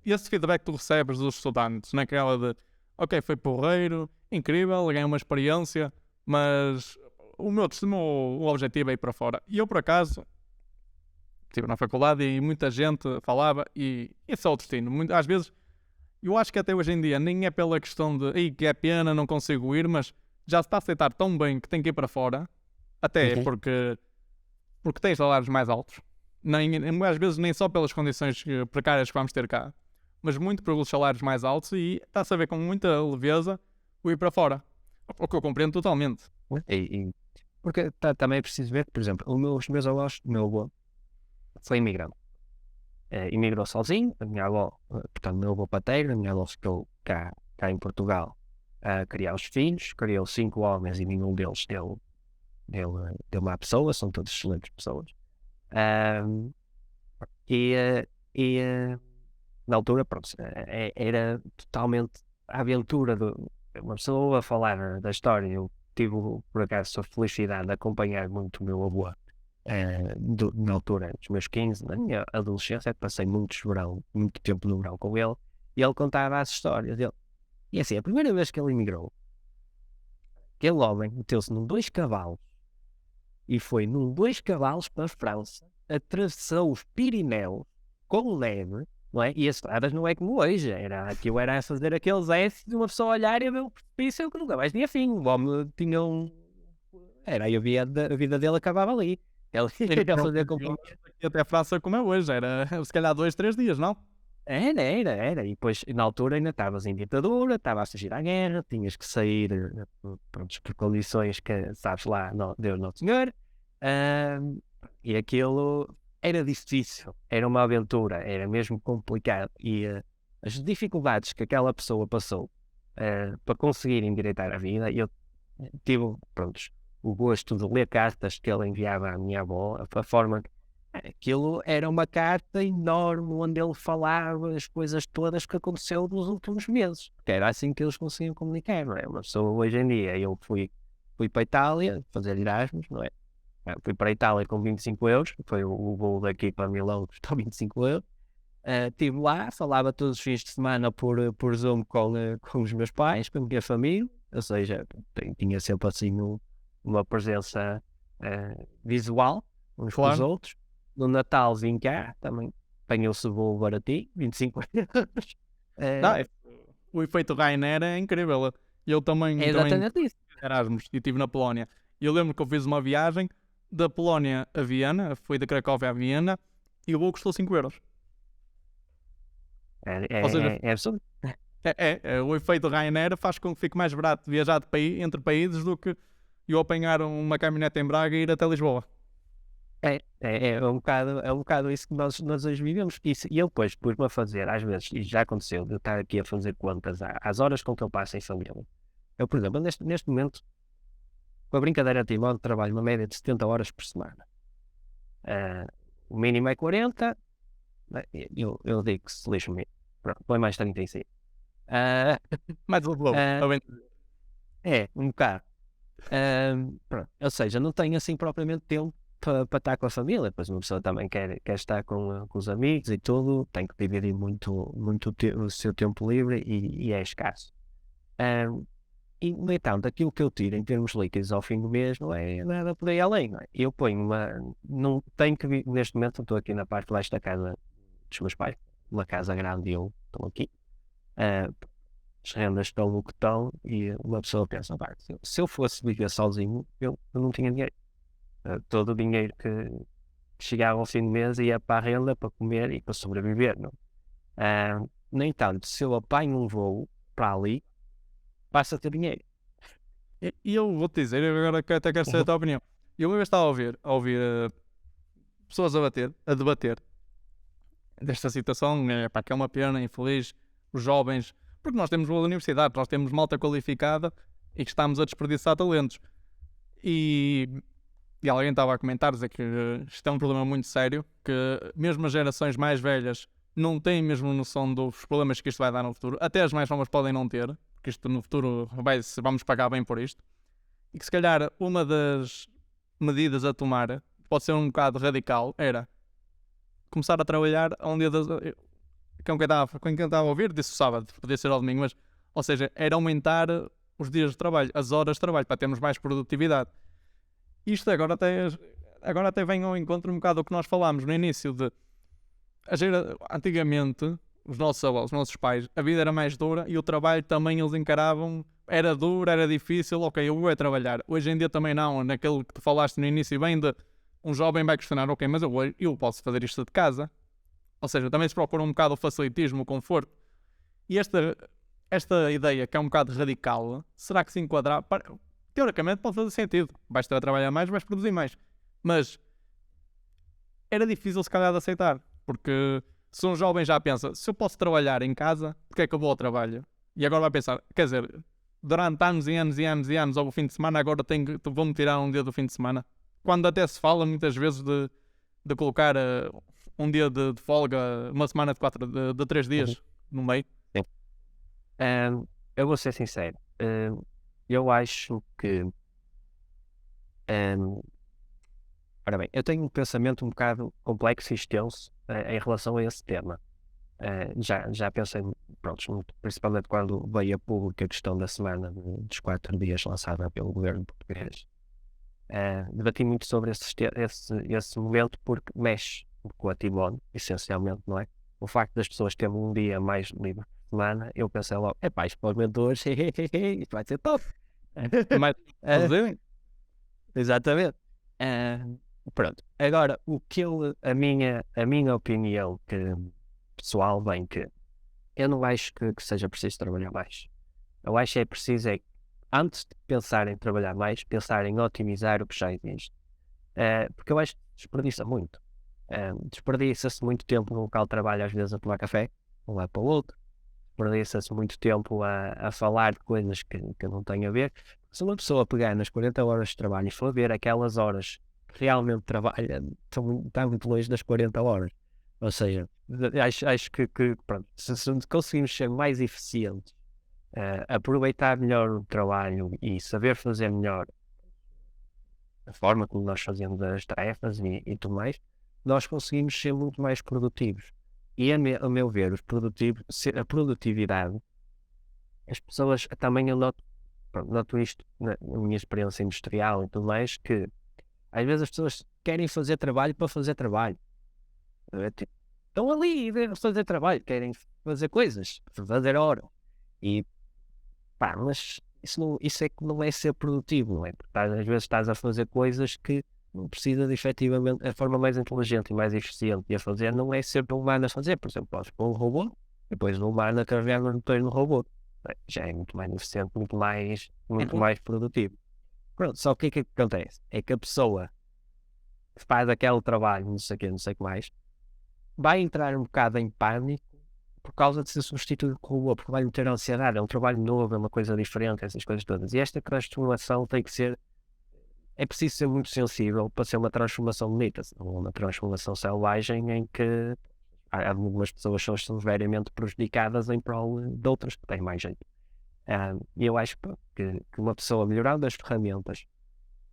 esse feedback que tu recebes dos estudantes, naquela de ok, foi porreiro, incrível, ganhei uma experiência, mas o meu objetivo é ir para fora. E eu, por acaso, estive na faculdade e muita gente falava, e esse é o destino. Às vezes, eu acho que até hoje em dia nem é pela questão de que é pena, não consigo ir, mas já se está a aceitar tão bem que tem que ir para fora, até porque tem salários mais altos. Às vezes nem só pelas condições precárias que vamos ter cá, mas muito pelos salários mais altos, e está-se a ver com muita leveza o ir para fora. O que eu compreendo totalmente. Porque também é preciso ver, por exemplo, os meus avós, o meu avô foi imigrante. Imigrou sozinho, a minha avó, portanto, o meu avô paterno, a minha avó ficou cá em Portugal a criar os filhos, criou 5 homens e nenhum deles deu uma pessoa, são todos excelentes pessoas. Na altura, pronto, era totalmente a aventura de uma pessoa a falar da história. Eu tive, por acaso, a felicidade de acompanhar muito o meu avô na altura, dos meus 15, na minha adolescência, passei muito tempo no verão com ele, e ele contava as histórias dele. E assim, a primeira vez que ele emigrou, aquele homem meteu-se num 2 cavalos e foi num 2 cavalos para a França, atravessou os Pirineus com neve, não é? E as estradas não é como hoje, aquilo era a fazer aqueles S de uma pessoa olhar e ver o precipício que nunca mais tinha fim. O homem tinha a vida dele acabava ali. Ele ia fazer companhia. Até a França como é hoje, era se calhar 2, 3 dias, não? Era. E depois, na altura, ainda estavas em ditadura, estava a fugir à guerra, tinhas que sair pronto, por condições que, sabes lá, não, Deus não Senhor. E aquilo era difícil, era uma aventura, era mesmo complicado. E as dificuldades que aquela pessoa passou para conseguir endireitar a vida, eu tive, pronto, o gosto de ler cartas que ele enviava à minha avó, a forma. Aquilo era uma carta enorme onde ele falava as coisas todas que aconteceu nos últimos meses, que era assim que eles conseguiam comunicar, não é? Uma pessoa hoje em dia, eu fui para a Itália fazer Erasmus, não é? Fui para a Itália com 25 euros, foi o voo daqui para Milão, custou 25 euros. Estive lá, falava todos os fins de semana por Zoom com os meus pais, com a minha família, ou seja, tinha sempre assim uma presença visual uns com os Claro. outros. No Natal vim cá, também apanhou-se o voo baratinho, 25 euros. O efeito Rainer é incrível. Eu também É exatamente isso. Erasmus e estive na Polónia. Eu lembro que eu fiz uma viagem da Polónia a Viena, fui de Cracóvia a Viena, e o voo custou 5 euros. Ou seja, É absurdo. o efeito Ryanair faz com que fique mais barato viajar entre países do que eu apanhar uma caminhonete em Braga e ir até Lisboa. É um bocado isso que nós hoje vivemos. E eu depois pus-me a fazer, às vezes, e já aconteceu, de eu estar aqui a fazer contas às horas com que eu passo em família. Eu, por exemplo, neste momento, com a brincadeira de modo, trabalho uma média de 70 horas por semana. O mínimo é 40, eu digo que se lixo-me. Pronto, põe mais 35. Mais um globo. Um bocado. Pronto. Ou seja, não tenho assim propriamente tempo para estar com a família, pois uma pessoa também quer estar com os amigos e tudo, tem que dividir muito o seu tempo livre e é escasso. E, no entanto, aquilo que eu tiro em termos líquidos ao fim do mês não é nada por aí além. Não é? Eu ponho não tenho que vir, neste momento estou aqui na parte de baixo da casa dos meus pais, uma casa grande e eu estou aqui. As rendas estão no que estão e uma pessoa pensa, se eu fosse viver sozinho, eu não tinha dinheiro. Todo o dinheiro que chegava ao fim do mês ia para a renda, para comer e para sobreviver. Não? No entanto, se eu apanho um voo para ali, passa a ter dinheiro. E eu vou-te dizer, eu agora até quero saber a tua opinião. Eu uma vez estava a ouvir pessoas a debater desta situação, que é uma pena, infeliz, os jovens, porque nós temos boa universidade, nós temos malta qualificada e que estamos a desperdiçar talentos. E alguém estava a comentar, dizer que isto é um problema muito sério, que mesmo as gerações mais velhas não têm mesmo noção dos problemas que isto vai dar no futuro. Até as mais novas podem não ter, porque isto no futuro vamos pagar bem por isto. E que se calhar uma das medidas a tomar, pode ser um bocado radical, era começar a trabalhar a um dia das... Quem estava a ouvir disse o sábado, podia ser ao domingo, mas, ou seja, era aumentar os dias de trabalho, as horas de trabalho, para termos mais produtividade. Isto agora até vem ao encontro um bocado do que nós falámos no início de... Antigamente, os nossos avós, os nossos pais, a vida era mais dura e o trabalho também eles encaravam, era duro, era difícil, ok, eu vou trabalhar. Hoje em dia também não, naquele que tu falaste no início bem de um jovem vai questionar, ok, mas eu posso fazer isto de casa. Ou seja, também se procura um bocado o facilitismo, o conforto. E esta ideia que é um bocado radical, será que se enquadrar? Teoricamente pode fazer sentido. Vais estar a trabalhar mais, vais produzir mais. Mas era difícil se calhar de aceitar. Porque se um jovem já pensa, se eu posso trabalhar em casa, porque é que eu vou ao trabalho? E agora vai pensar, quer dizer, durante anos e anos e anos e anos, ao fim de semana, agora vou-me tirar um dia do fim de semana. Quando até se fala muitas vezes de colocar um dia de folga, uma semana de 3 dias no meio. Sim. Eu vou ser sincero. Eu acho que... ora bem, eu tenho um pensamento um bocado complexo e extenso em relação a esse tema. Já pensei, pronto, principalmente quando veio a pública a questão da semana dos 4 dias lançada pelo governo português. Debati muito sobre esse momento porque mexe com a Timone, essencialmente, não é? O facto das pessoas terem um dia mais livre por semana, eu pensei logo, isto para os mentores, isto vai ser top. Mas, exatamente. Pronto. Agora, a minha opinião, que pessoal, bem, que eu não acho que seja preciso trabalhar mais. Eu acho que é preciso, antes de pensar em trabalhar mais, pensar em otimizar o que já existe. Porque eu acho que desperdiça muito. Desperdiça-se muito tempo no local de trabalho, às vezes a tomar café, de um lado para o outro. Desperdiça-se muito tempo a falar de coisas que não têm a ver. Se uma pessoa pegar nas 40 horas de trabalho e for ver aquelas horas que realmente trabalha, está muito longe das 40 horas. Ou seja, acho que pronto, se conseguimos ser mais eficientes, aproveitar melhor o trabalho e saber fazer melhor a forma como nós fazemos as tarefas e tudo mais, nós conseguimos ser muito mais produtivos. E a meu ver, a produtividade, as pessoas também eu noto isto na minha experiência industrial e tudo mais, que às vezes as pessoas querem fazer trabalho para fazer trabalho. Estão ali a fazer trabalho, querem fazer coisas, fazer hora. E pá, mas isso é que não é ser produtivo, não é? Porque às vezes estás a fazer coisas que não precisa de efetivamente, a forma mais inteligente e mais eficiente de a fazer não é ser um humano a fazer. Por exemplo, podes pôr um robô, depois um humano a carregar nos botões no robô. Já é muito mais eficiente, muito mais produtivo. Pronto, só que o que é que acontece? É que a pessoa que faz aquele trabalho, não sei o quê, não sei o que mais, vai entrar um bocado em pânico por causa de ser substituído com o robô, porque vai meter ansiedade, é um trabalho novo, é uma coisa diferente, essas coisas todas. E esta transformação tem que ser, é preciso ser muito sensível para ser uma transformação bonita, não uma transformação selvagem em que algumas pessoas são severiamente prejudicadas em prol de outras que têm mais jeito. E eu acho que uma pessoa melhorando as ferramentas,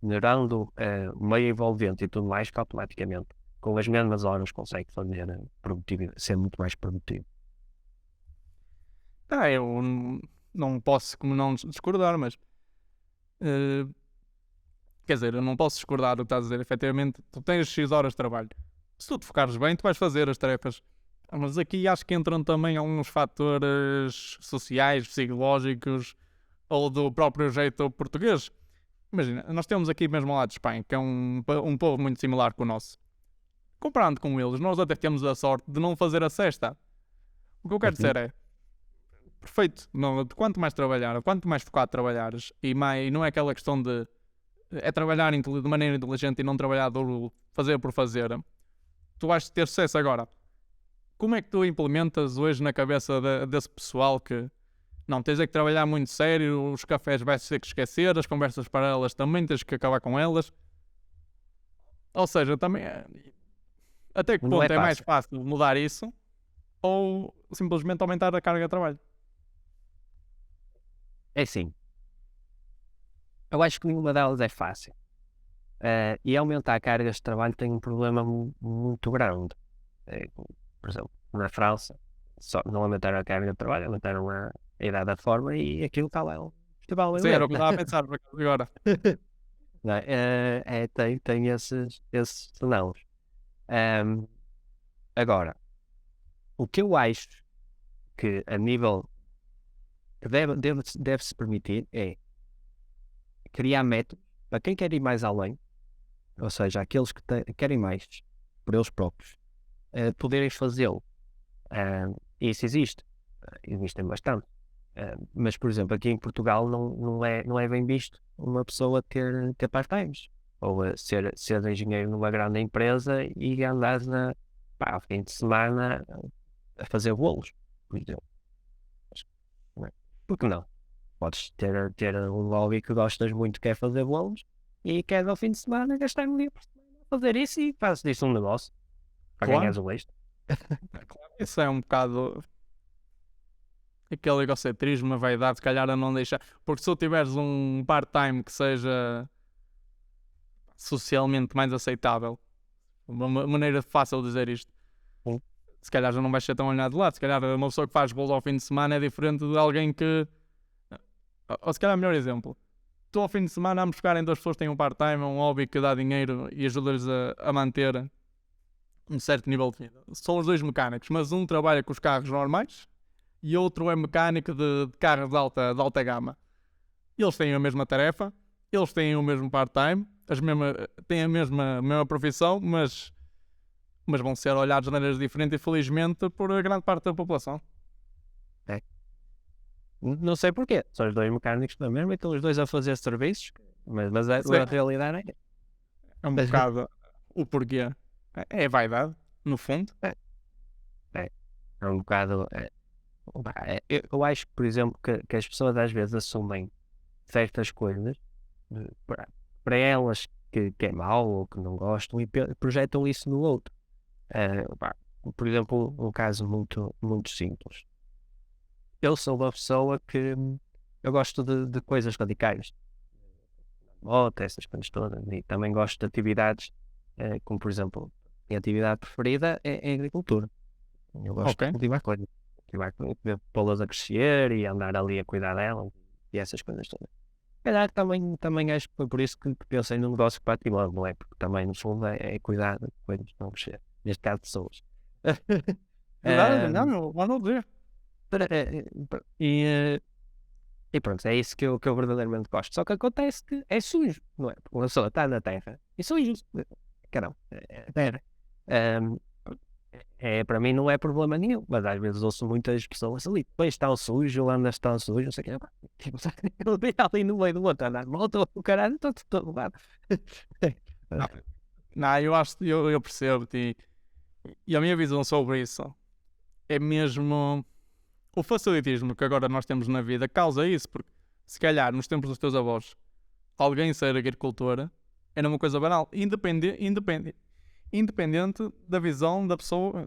melhorando o meio envolvente e tudo mais, que automaticamente, com as mesmas horas, consegue fazer ser muito mais produtivo. Eu não posso como não discordar, mas quer dizer, eu não posso discordar do que estás a dizer. Efetivamente, tu tens X horas de trabalho. Se tu te focares bem, tu vais fazer as tarefas. Mas aqui acho que entram também alguns fatores sociais, psicológicos ou do próprio jeito português. Imagina, nós temos aqui mesmo ao lado de Espanha, que é um povo muito similar com o nosso. Comparando com eles, nós até temos a sorte de não fazer a cesta. O que eu quero dizer é, perfeito, não, quanto mais trabalhar, quanto mais focado trabalhares, e não é aquela questão de trabalhar de maneira inteligente e não trabalhar duro, fazer por fazer, tu vais ter sucesso. Agora, como é que tu implementas hoje na cabeça desse pessoal que não, tens é que trabalhar muito sério, os cafés vais ter que esquecer, as conversas paralelas também tens que acabar com elas. Ou seja, também até que ponto é mais fácil mudar isso ou simplesmente aumentar a carga de trabalho? É assim, eu acho que nenhuma delas é fácil. E aumentar cargas de trabalho tem um problema muito grande. Por exemplo, na França, só não aumentaram a carga de trabalho, aumentaram a idade da reforma e aquilo está lá. Sim, era o que eu estava a pensar por acaso agora. Não é? Tem esses cenários. Agora, o que eu acho que a nível que deve-se permitir é criar métodos para quem quer ir mais além, ou seja, aqueles que querem mais por eles próprios, poderem fazê-lo. Isso existe, existem bastante. Mas, por exemplo, aqui em Portugal não é bem visto uma pessoa ter part-times ou ser engenheiro numa grande empresa e andar ao fim de semana a fazer bolos, por exemplo. Por que não? Podes ter um hobby que gostas muito, que é fazer bolos, e queres ao fim de semana gastar um dia por semana a fazer isso e fazes disso um negócio para ganhares o extra. Claro, isso é um bocado aquele egocentrismo, a vaidade, se calhar a não deixar. Porque se tu tiveres um part-time que seja socialmente mais aceitável, uma maneira fácil de dizer isto, se calhar já não vais ser tão olhado de lado. Se calhar uma pessoa que faz bolos ao fim de semana é diferente de alguém que... Ou se calhar, melhor exemplo, tu ao fim de semana a buscarem duas pessoas que têm um part-time, um hobby que dá dinheiro e ajuda-lhes a manter um certo nível de vida. São os dois mecânicos, mas um trabalha com os carros normais e outro é mecânico de carros de alta gama. Eles têm a mesma tarefa, eles têm o mesmo part-time, têm a mesma profissão, mas mas vão ser olhados de maneiras diferentes, infelizmente, por a grande parte da população. Não sei porquê. São os dois mecânicos da mesma e estão os dois a fazer serviços, mas a realidade é um bocado o porquê. É vaidade, no fundo. É um bocado. Eu acho, por exemplo, que as pessoas às vezes assumem certas coisas para elas que é mau ou que não gostam e projetam isso no outro. Por exemplo, um caso muito, muito simples. Eu sou uma pessoa que eu gosto de coisas radicais, moto, essas coisas todas, e também gosto de atividades, como por exemplo, a minha atividade preferida é a agricultura. Eu gosto de cultivar coisas, pô-las a crescer e andar ali a cuidar delas e essas coisas todas. Calhar também acho que foi por isso que pensei no negócio património, não é? Porque também no fundo é cuidar de coisas que vão crescer, neste caso pessoas. Não, não dizer. E pronto, é isso que eu verdadeiramente gosto. Só que acontece que é sujo, não é? Porque uma pessoa está na terra e sujo. Caramba, é terra. Para mim não é problema nenhum, mas às vezes ouço muitas pessoas ali, depois está sujo, andas tão sujo, não sei o que. Tipo, ele vem ali no meio do outro, andar de moto, o caralho, estou todo lado. Não, eu percebo-te e a minha visão sobre isso é mesmo o facilitismo que agora nós temos na vida causa isso, porque se calhar nos tempos dos teus avós alguém ser agricultor era uma coisa banal, independente da visão da pessoa,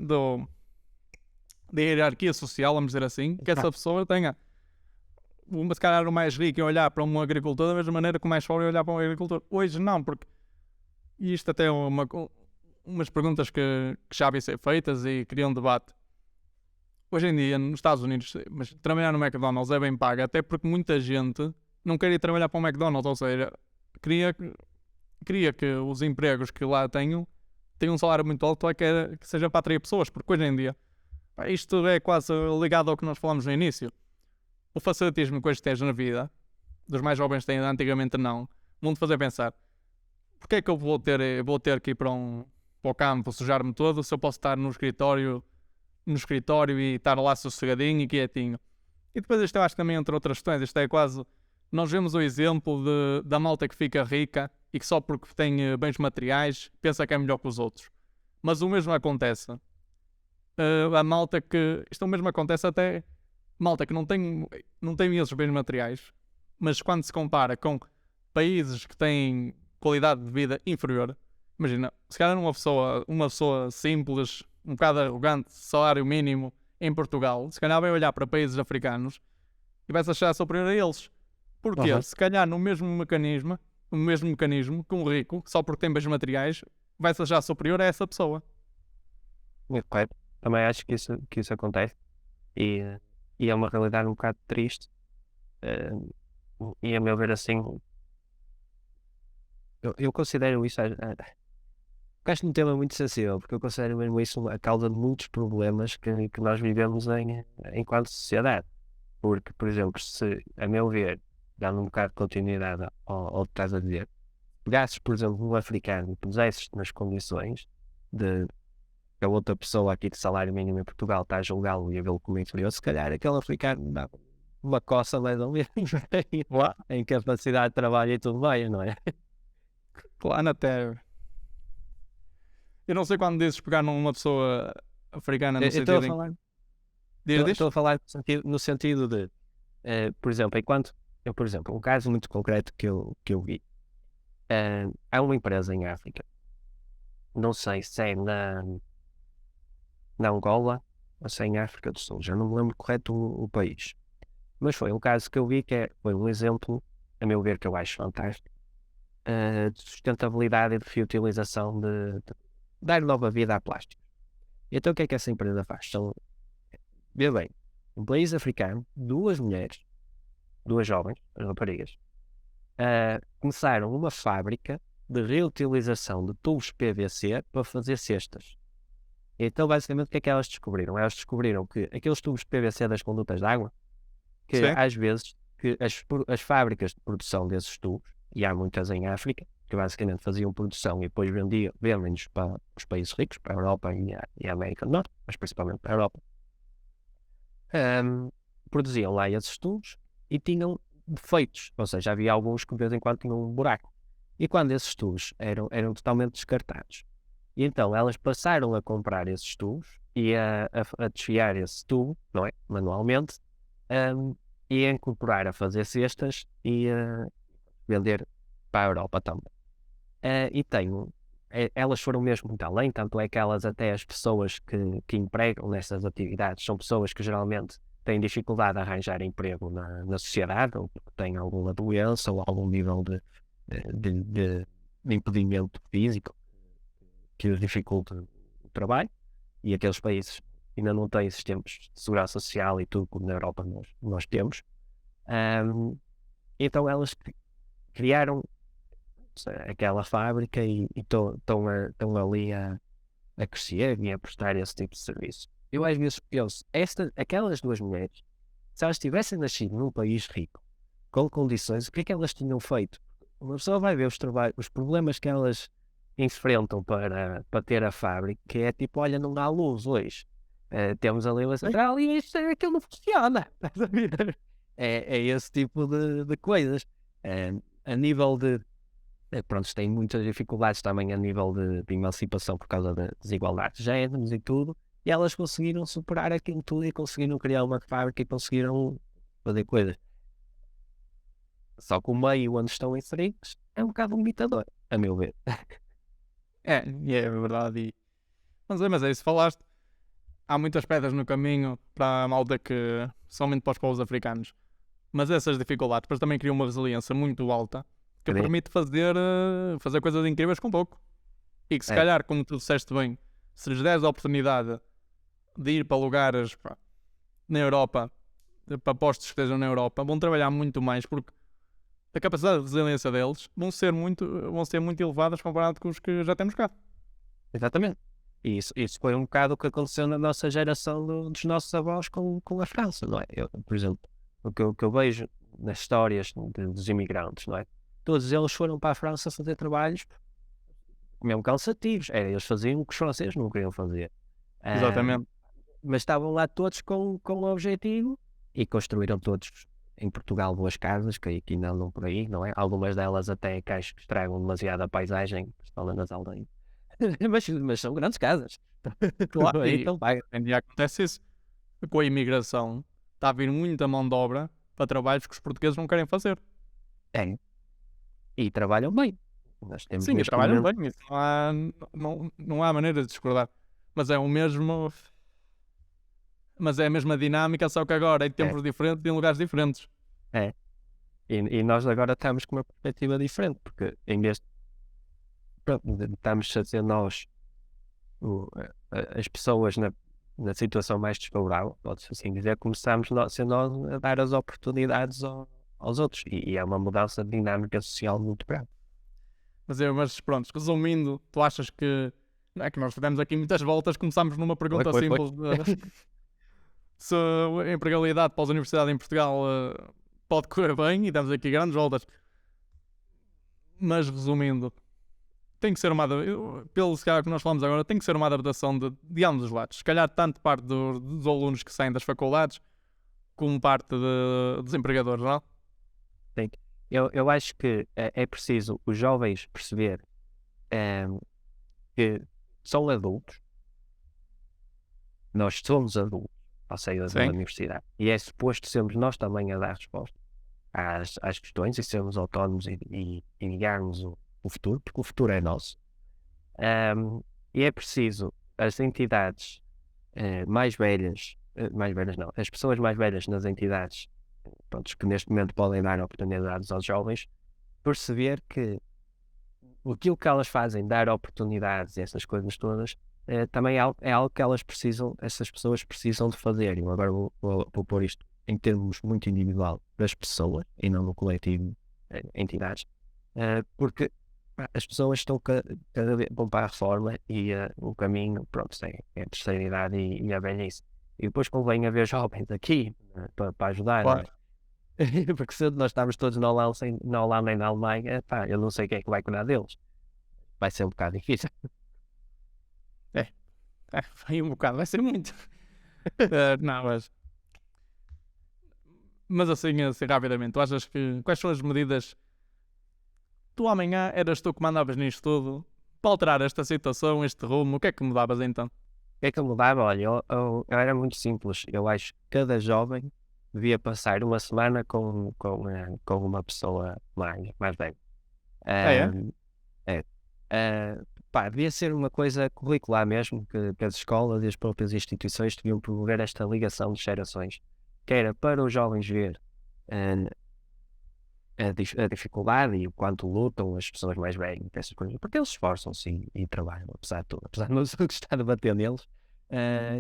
da hierarquia social, vamos dizer assim, que essa pessoa tenha. Se calhar o mais rico é olhar para um agricultor da mesma maneira que o mais pobre é olhar para um agricultor. Hoje não, porque isto até é umas perguntas que já havem ser feitas e criam debate. Hoje em dia, nos Estados Unidos, mas trabalhar no McDonald's é bem pago, até porque muita gente não quer ir trabalhar para o McDonald's, ou seja, queria que os empregos que lá tenham um salário muito alto, que seja para atrair pessoas, porque hoje em dia, isto é quase ligado ao que nós falamos no início. O facilitismo que hoje tens na vida, dos mais jovens têm, antigamente não, vão-te fazer pensar, porque é que eu vou ter que ir para o campo, sujar-me todo, se eu posso estar no escritório e estar lá sossegadinho e quietinho. E depois isto eu acho que também entre outras questões, isto é quase, nós vemos o exemplo da malta que fica rica e que só porque tem bens materiais pensa que é melhor que os outros. Mas o mesmo acontece. A malta que, isto o mesmo acontece até malta que não tem esses bens materiais, mas quando se compara com países que têm qualidade de vida inferior, imagina, se calhar uma pessoa simples, um bocado arrogante, salário mínimo em Portugal, se calhar vai olhar para países africanos e vai se achar superior a eles. Porquê? Se calhar no mesmo mecanismo que um rico, só porque tem bens materiais, vai se achar superior a essa pessoa. Claro, também acho que isso acontece e é uma realidade um bocado triste e a meu ver assim eu considero isso acho um tema muito sensível, porque eu considero mesmo isso a causa de muitos problemas que nós vivemos enquanto sociedade. Porque, por exemplo, se, a meu ver, dando um bocado de continuidade ao que estás a dizer, pegasses, por exemplo, um africano e pusesses nas condições de que a outra pessoa aqui de salário mínimo em Portugal está a julgá-lo e a vê-lo como inferior, se calhar aquele africano dá uma coça mais ou menos em capacidade de trabalho e tudo bem, não é? Claro, até. Eu não sei quando dizes pegar numa pessoa africana no sentido Estou a falar no sentido de, por exemplo, um caso muito concreto que eu vi, há uma empresa em África, não sei se é na Angola ou se é em África do Sul, já não me lembro correto o país, mas foi um caso que eu vi que foi um exemplo, a meu ver, que eu acho fantástico, de sustentabilidade e de reutilização de dar nova vida a plástico. Então o que é que essa empresa faz? Vê bem, um país africano, duas jovens, as raparigas, começaram uma fábrica de reutilização de tubos PVC para fazer cestas. Então basicamente o que é que elas descobriram? Elas descobriram que aqueles tubos PVC das condutas de água, que às vezes que as fábricas de produção desses tubos, e há muitas em África, que basicamente faziam produção e depois vendem-nos para os países ricos, para a Europa e a América do Norte, mas principalmente para a Europa. Produziam lá esses tubos e tinham defeitos, ou seja, havia alguns que de vez em quando tinham um buraco. E quando esses tubos eram totalmente descartados, e então elas passaram a comprar esses tubos e a desfiar esse tubo, não é? Manualmente, e a incorporar, a fazer cestas e a vender para a Europa também. Elas foram mesmo muito além, tanto é que elas, até as pessoas que empregam nessas atividades, são pessoas que geralmente têm dificuldade a arranjar emprego na sociedade, ou porque têm alguma doença ou algum nível de impedimento físico que lhes dificulte o trabalho, e aqueles países ainda não têm sistemas de segurança social e tudo como na Europa nós temos. Então elas criaram aquela fábrica e estão ali a crescer e a prestar esse tipo de serviço. Eu às vezes penso, aquelas duas mulheres, se elas tivessem nascido num país rico, com condições, o que é que elas tinham feito? Uma pessoa vai ver os problemas que elas enfrentam para ter a fábrica, que é tipo, olha, não há luz hoje. Temos ali uma central e aquilo não funciona. É esse tipo de coisas. A nível de... Pronto, tem muitas dificuldades também a nível de emancipação por causa da desigualdade de géneros e tudo, e elas conseguiram superar aquilo tudo e conseguiram criar uma fábrica e conseguiram fazer coisas. Só que o meio onde estão inseridos é um bocado limitador, a meu ver. É verdade. Mas é isso, falaste. Há muitas pedras no caminho para a malta que, somente para os povos africanos. Mas essas dificuldades depois também criam uma resiliência muito alta que permite fazer coisas incríveis com pouco. E que se calhar, como tu disseste bem, se lhes deres a oportunidade de ir para lugares na Europa, para postos que estejam na Europa, vão trabalhar muito mais, porque a capacidade de resiliência deles vão ser muito elevadas comparado com os que já temos cá. Exatamente. E isso foi um bocado o que aconteceu na nossa geração dos nossos avós com a França, não é? Por exemplo, o que eu vejo nas histórias dos imigrantes, não é? Todos eles foram para a França fazer trabalhos mesmo cansativos. Eles faziam o que os franceses não queriam fazer. Exatamente. Mas estavam lá todos com o objetivo e construíram todos em Portugal boas casas que ainda andam por aí, não é? Algumas delas até que acho que estragam demasiado a paisagem, principalmente nas aldeias. mas são grandes casas. Claro, e então paga. em dia acontece isso. Com a imigração está a vir muita mão de obra para trabalhos que os portugueses não querem fazer. E trabalham bem. Nós temos Sim, trabalham bem. Isso não há maneira de discordar. Mas é o mesmo. Mas é a mesma dinâmica, só que agora em tempos diferentes e em lugares diferentes. E nós agora estamos com uma perspectiva diferente, porque em vez de estamos a ser nós as pessoas na situação mais desfavorável, pode-se assim dizer, começamos a ser nós a dar as oportunidades aos outros, e é uma mudança de dinâmica social muito grande. Mas pronto, resumindo, tu achas que... Não é que nós fizemos aqui muitas voltas, começámos numa pergunta simples se a empregabilidade para as universidades em Portugal pode correr bem, e damos aqui grandes voltas. Mas resumindo, tem que ser pelo que nós falamos agora, tem que ser uma adaptação de ambos os lados. Se calhar tanto parte dos alunos que saem das faculdades, como parte dos empregadores, não? Sim. Eu acho que é preciso os jovens perceber que são adultos. Nós somos adultos ao sair da universidade. E é suposto sermos nós também a dar resposta às questões e sermos autónomos e guiarmos o futuro, porque o futuro é nosso. E é preciso as entidades mais velhas não, as pessoas mais velhas nas entidades, pronto, que neste momento podem dar oportunidades aos jovens, perceber que aquilo que elas fazem, dar oportunidades, essas coisas todas, também é algo que essas pessoas precisam de fazer. Eu agora vou pôr isto em termos muito individual das pessoas e não no coletivo entidades, porque as pessoas estão cada vez vão para a reforma e o caminho, pronto, é a terceira idade e a velhice. E depois convém haver jovens aqui para ajudar. Claro. Porque se nós estamos todos na Holanda e na Alemanha, pá, eu não sei quem é que vai cuidar deles. Vai ser um bocado difícil. Vai um bocado, vai ser muito. Não, mas assim rapidamente, tu achas que quais são as medidas? Tu amanhã eras tu que mandavas nisto tudo para alterar esta situação, este rumo, o que é que mudavas então? O que é que eu mudava? Olha, eu era muito simples. Eu acho que cada jovem devia passar uma semana com uma pessoa mais velha. Ah, é? Ahm, é. Pá, devia ser uma coisa curricular mesmo, que as escolas e as próprias instituições deviam promover esta ligação de gerações, que era para os jovens ver ah, a dificuldade e o quanto lutam as pessoas mais velhas, essas coisas, porque eles esforçam-se e trabalham, apesar de tudo. Apesar de não gostar de bater neles,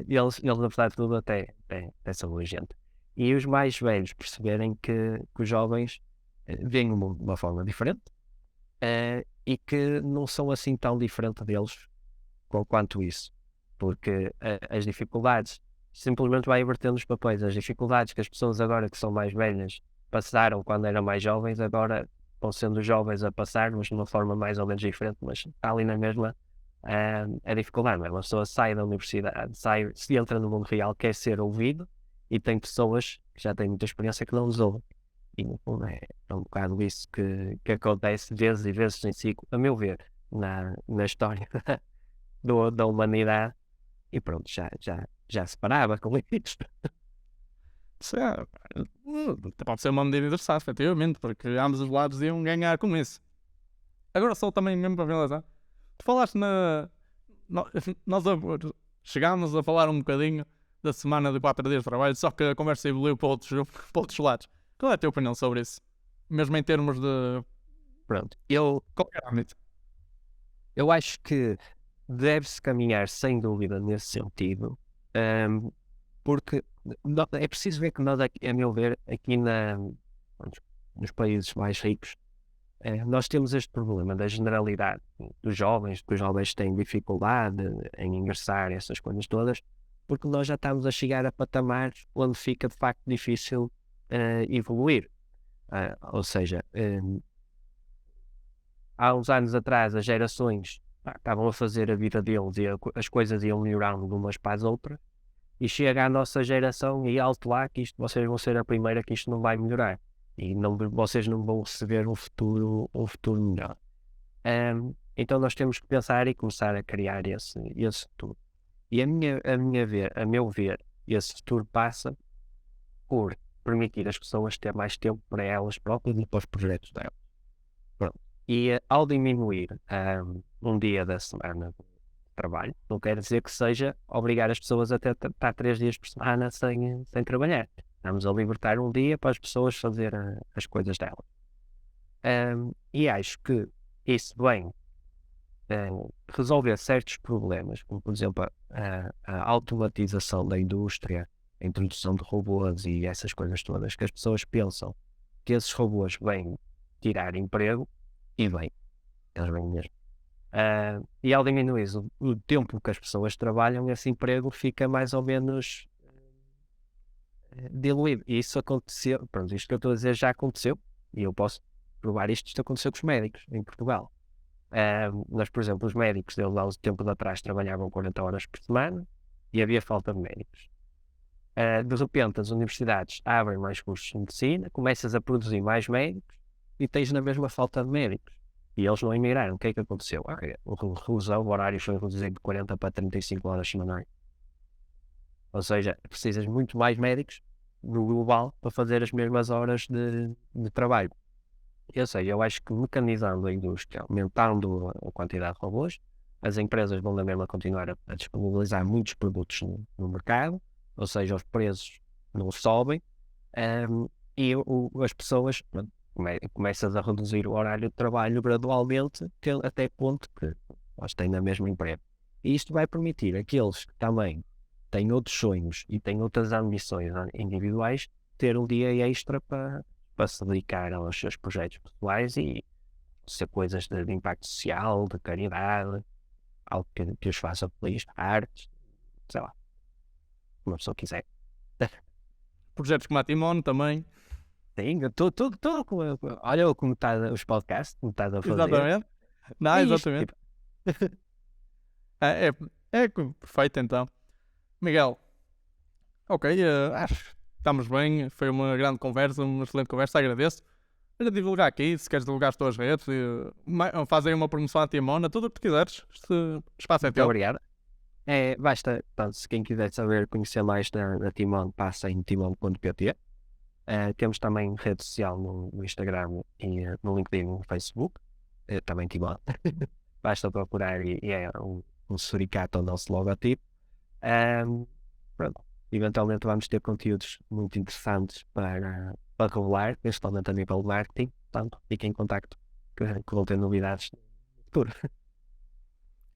eles apesar de tudo, até são boa gente. E os mais velhos perceberem que os jovens veem o mundo de uma forma diferente e que não são assim tão diferentes deles quanto isso. Porque as dificuldades simplesmente vai invertendo os papéis. As dificuldades que as pessoas agora que são mais velhas passaram quando eram mais jovens, agora vão sendo jovens a passar, mas de uma forma mais ou menos diferente, mas está ali na mesma a dificuldade. Não é? Uma pessoa sai da universidade, se entra no mundo real, quer ser ouvido, e tem pessoas que já têm muita experiência que não nos ouvem. E no fundo é um bocado isso que acontece vezes e vezes em ciclo, a meu ver, na história da humanidade. E pronto, já se parava com isto. Isso pode ser uma medida interessante, efetivamente, porque ambos os lados iam ganhar com isso. Agora só também mesmo para finalizar, tu falaste no- nós chegámos a falar um bocadinho da semana de 4 dias de trabalho, só que a conversa evoluiu para outros lados. Qual é a tua opinião sobre isso? Mesmo em termos de Pronto, qualquer âmbito. eu acho que deve-se caminhar sem dúvida nesse sentido, porque é preciso ver que nós, a meu ver, aqui pronto, nos países mais ricos, nós temos este problema da generalidade dos jovens, que os jovens têm dificuldade em ingressar, essas coisas todas, porque nós já estamos a chegar a patamares onde fica de facto difícil evoluir. Ou seja, há uns anos atrás as gerações estavam a fazer a vida deles e as coisas iam melhorando de umas para as outras, e chega à nossa geração e alto lá que vocês vão ser a primeira que isto não vai melhorar e vocês não vão receber um futuro melhor. Então nós temos que pensar e começar a criar esse futuro. E a meu ver, esse futuro passa por permitir às pessoas ter mais tempo para elas próprias e para os projetos delas. Pronto. E ao diminuir um dia da semana de trabalho, não quer dizer que seja obrigar as pessoas a estar 3 dias por semana sem trabalhar. Estamos a libertar um dia para as pessoas fazerem as coisas delas. E acho que isso vem resolver certos problemas, como por exemplo a automatização da indústria, a introdução de robôs e essas coisas todas, que as pessoas pensam que esses robôs vêm tirar emprego, e bem, eles vêm mesmo. E ao diminuir o tempo que as pessoas trabalham, esse emprego fica mais ou menos diluído. E isso aconteceu, pronto, isto que eu estou a dizer já aconteceu, e eu posso provar isto aconteceu com os médicos em Portugal. Mas, por exemplo, os médicos, eles há uns tempos atrás trabalhavam 40 horas por semana e havia falta de médicos. De repente, as universidades abrem mais cursos de medicina, começas a produzir mais médicos e tens na mesma falta de médicos. E eles não emigraram. O que é que aconteceu? O horário foi reduzido de 40 para 35 horas semanais. Ou seja, precisas muito mais médicos no global para fazer as mesmas horas de trabalho. Ou seja, eu acho que mecanizando a indústria, aumentando a quantidade de robôs, as empresas vão da mesma continuar a disponibilizar muitos produtos no mercado, ou seja, os preços não sobem, e as pessoas começam a reduzir o horário de trabalho gradualmente, até ponto que elas têm na mesma emprego. E isto vai permitir àqueles que também têm outros sonhos e têm outras ambições individuais ter um dia extra para se dedicar aos seus projetos pessoais e ser coisas de impacto social, de caridade, algo que os faça feliz, artes, sei lá, como a pessoa quiser. Projetos como a Timon também. Sim, tudo olha como está os podcasts, como estás a fazer. Exatamente. Não, É isto, exatamente. tipo, É, perfeito então. Miguel, ok, acho que estamos bem. Foi uma grande conversa, uma excelente conversa. Agradeço. Para divulgar aqui, se queres divulgar as tuas redes, faz aí uma promoção à Timona, tudo o que tu quiseres. Este espaço é muito teu. obrigado. Basta, portanto, se quem quiser saber, conhecer mais da Timon, passa em timon.pt. Temos também rede social no Instagram e no LinkedIn e no Facebook, também Timon. Basta procurar e é um suricato ao nosso logotipo. Pronto. Eventualmente vamos ter conteúdos muito interessantes para revelar, principalmente a nível de marketing. Portanto, fiquem em contacto que vão ter novidades no futuro.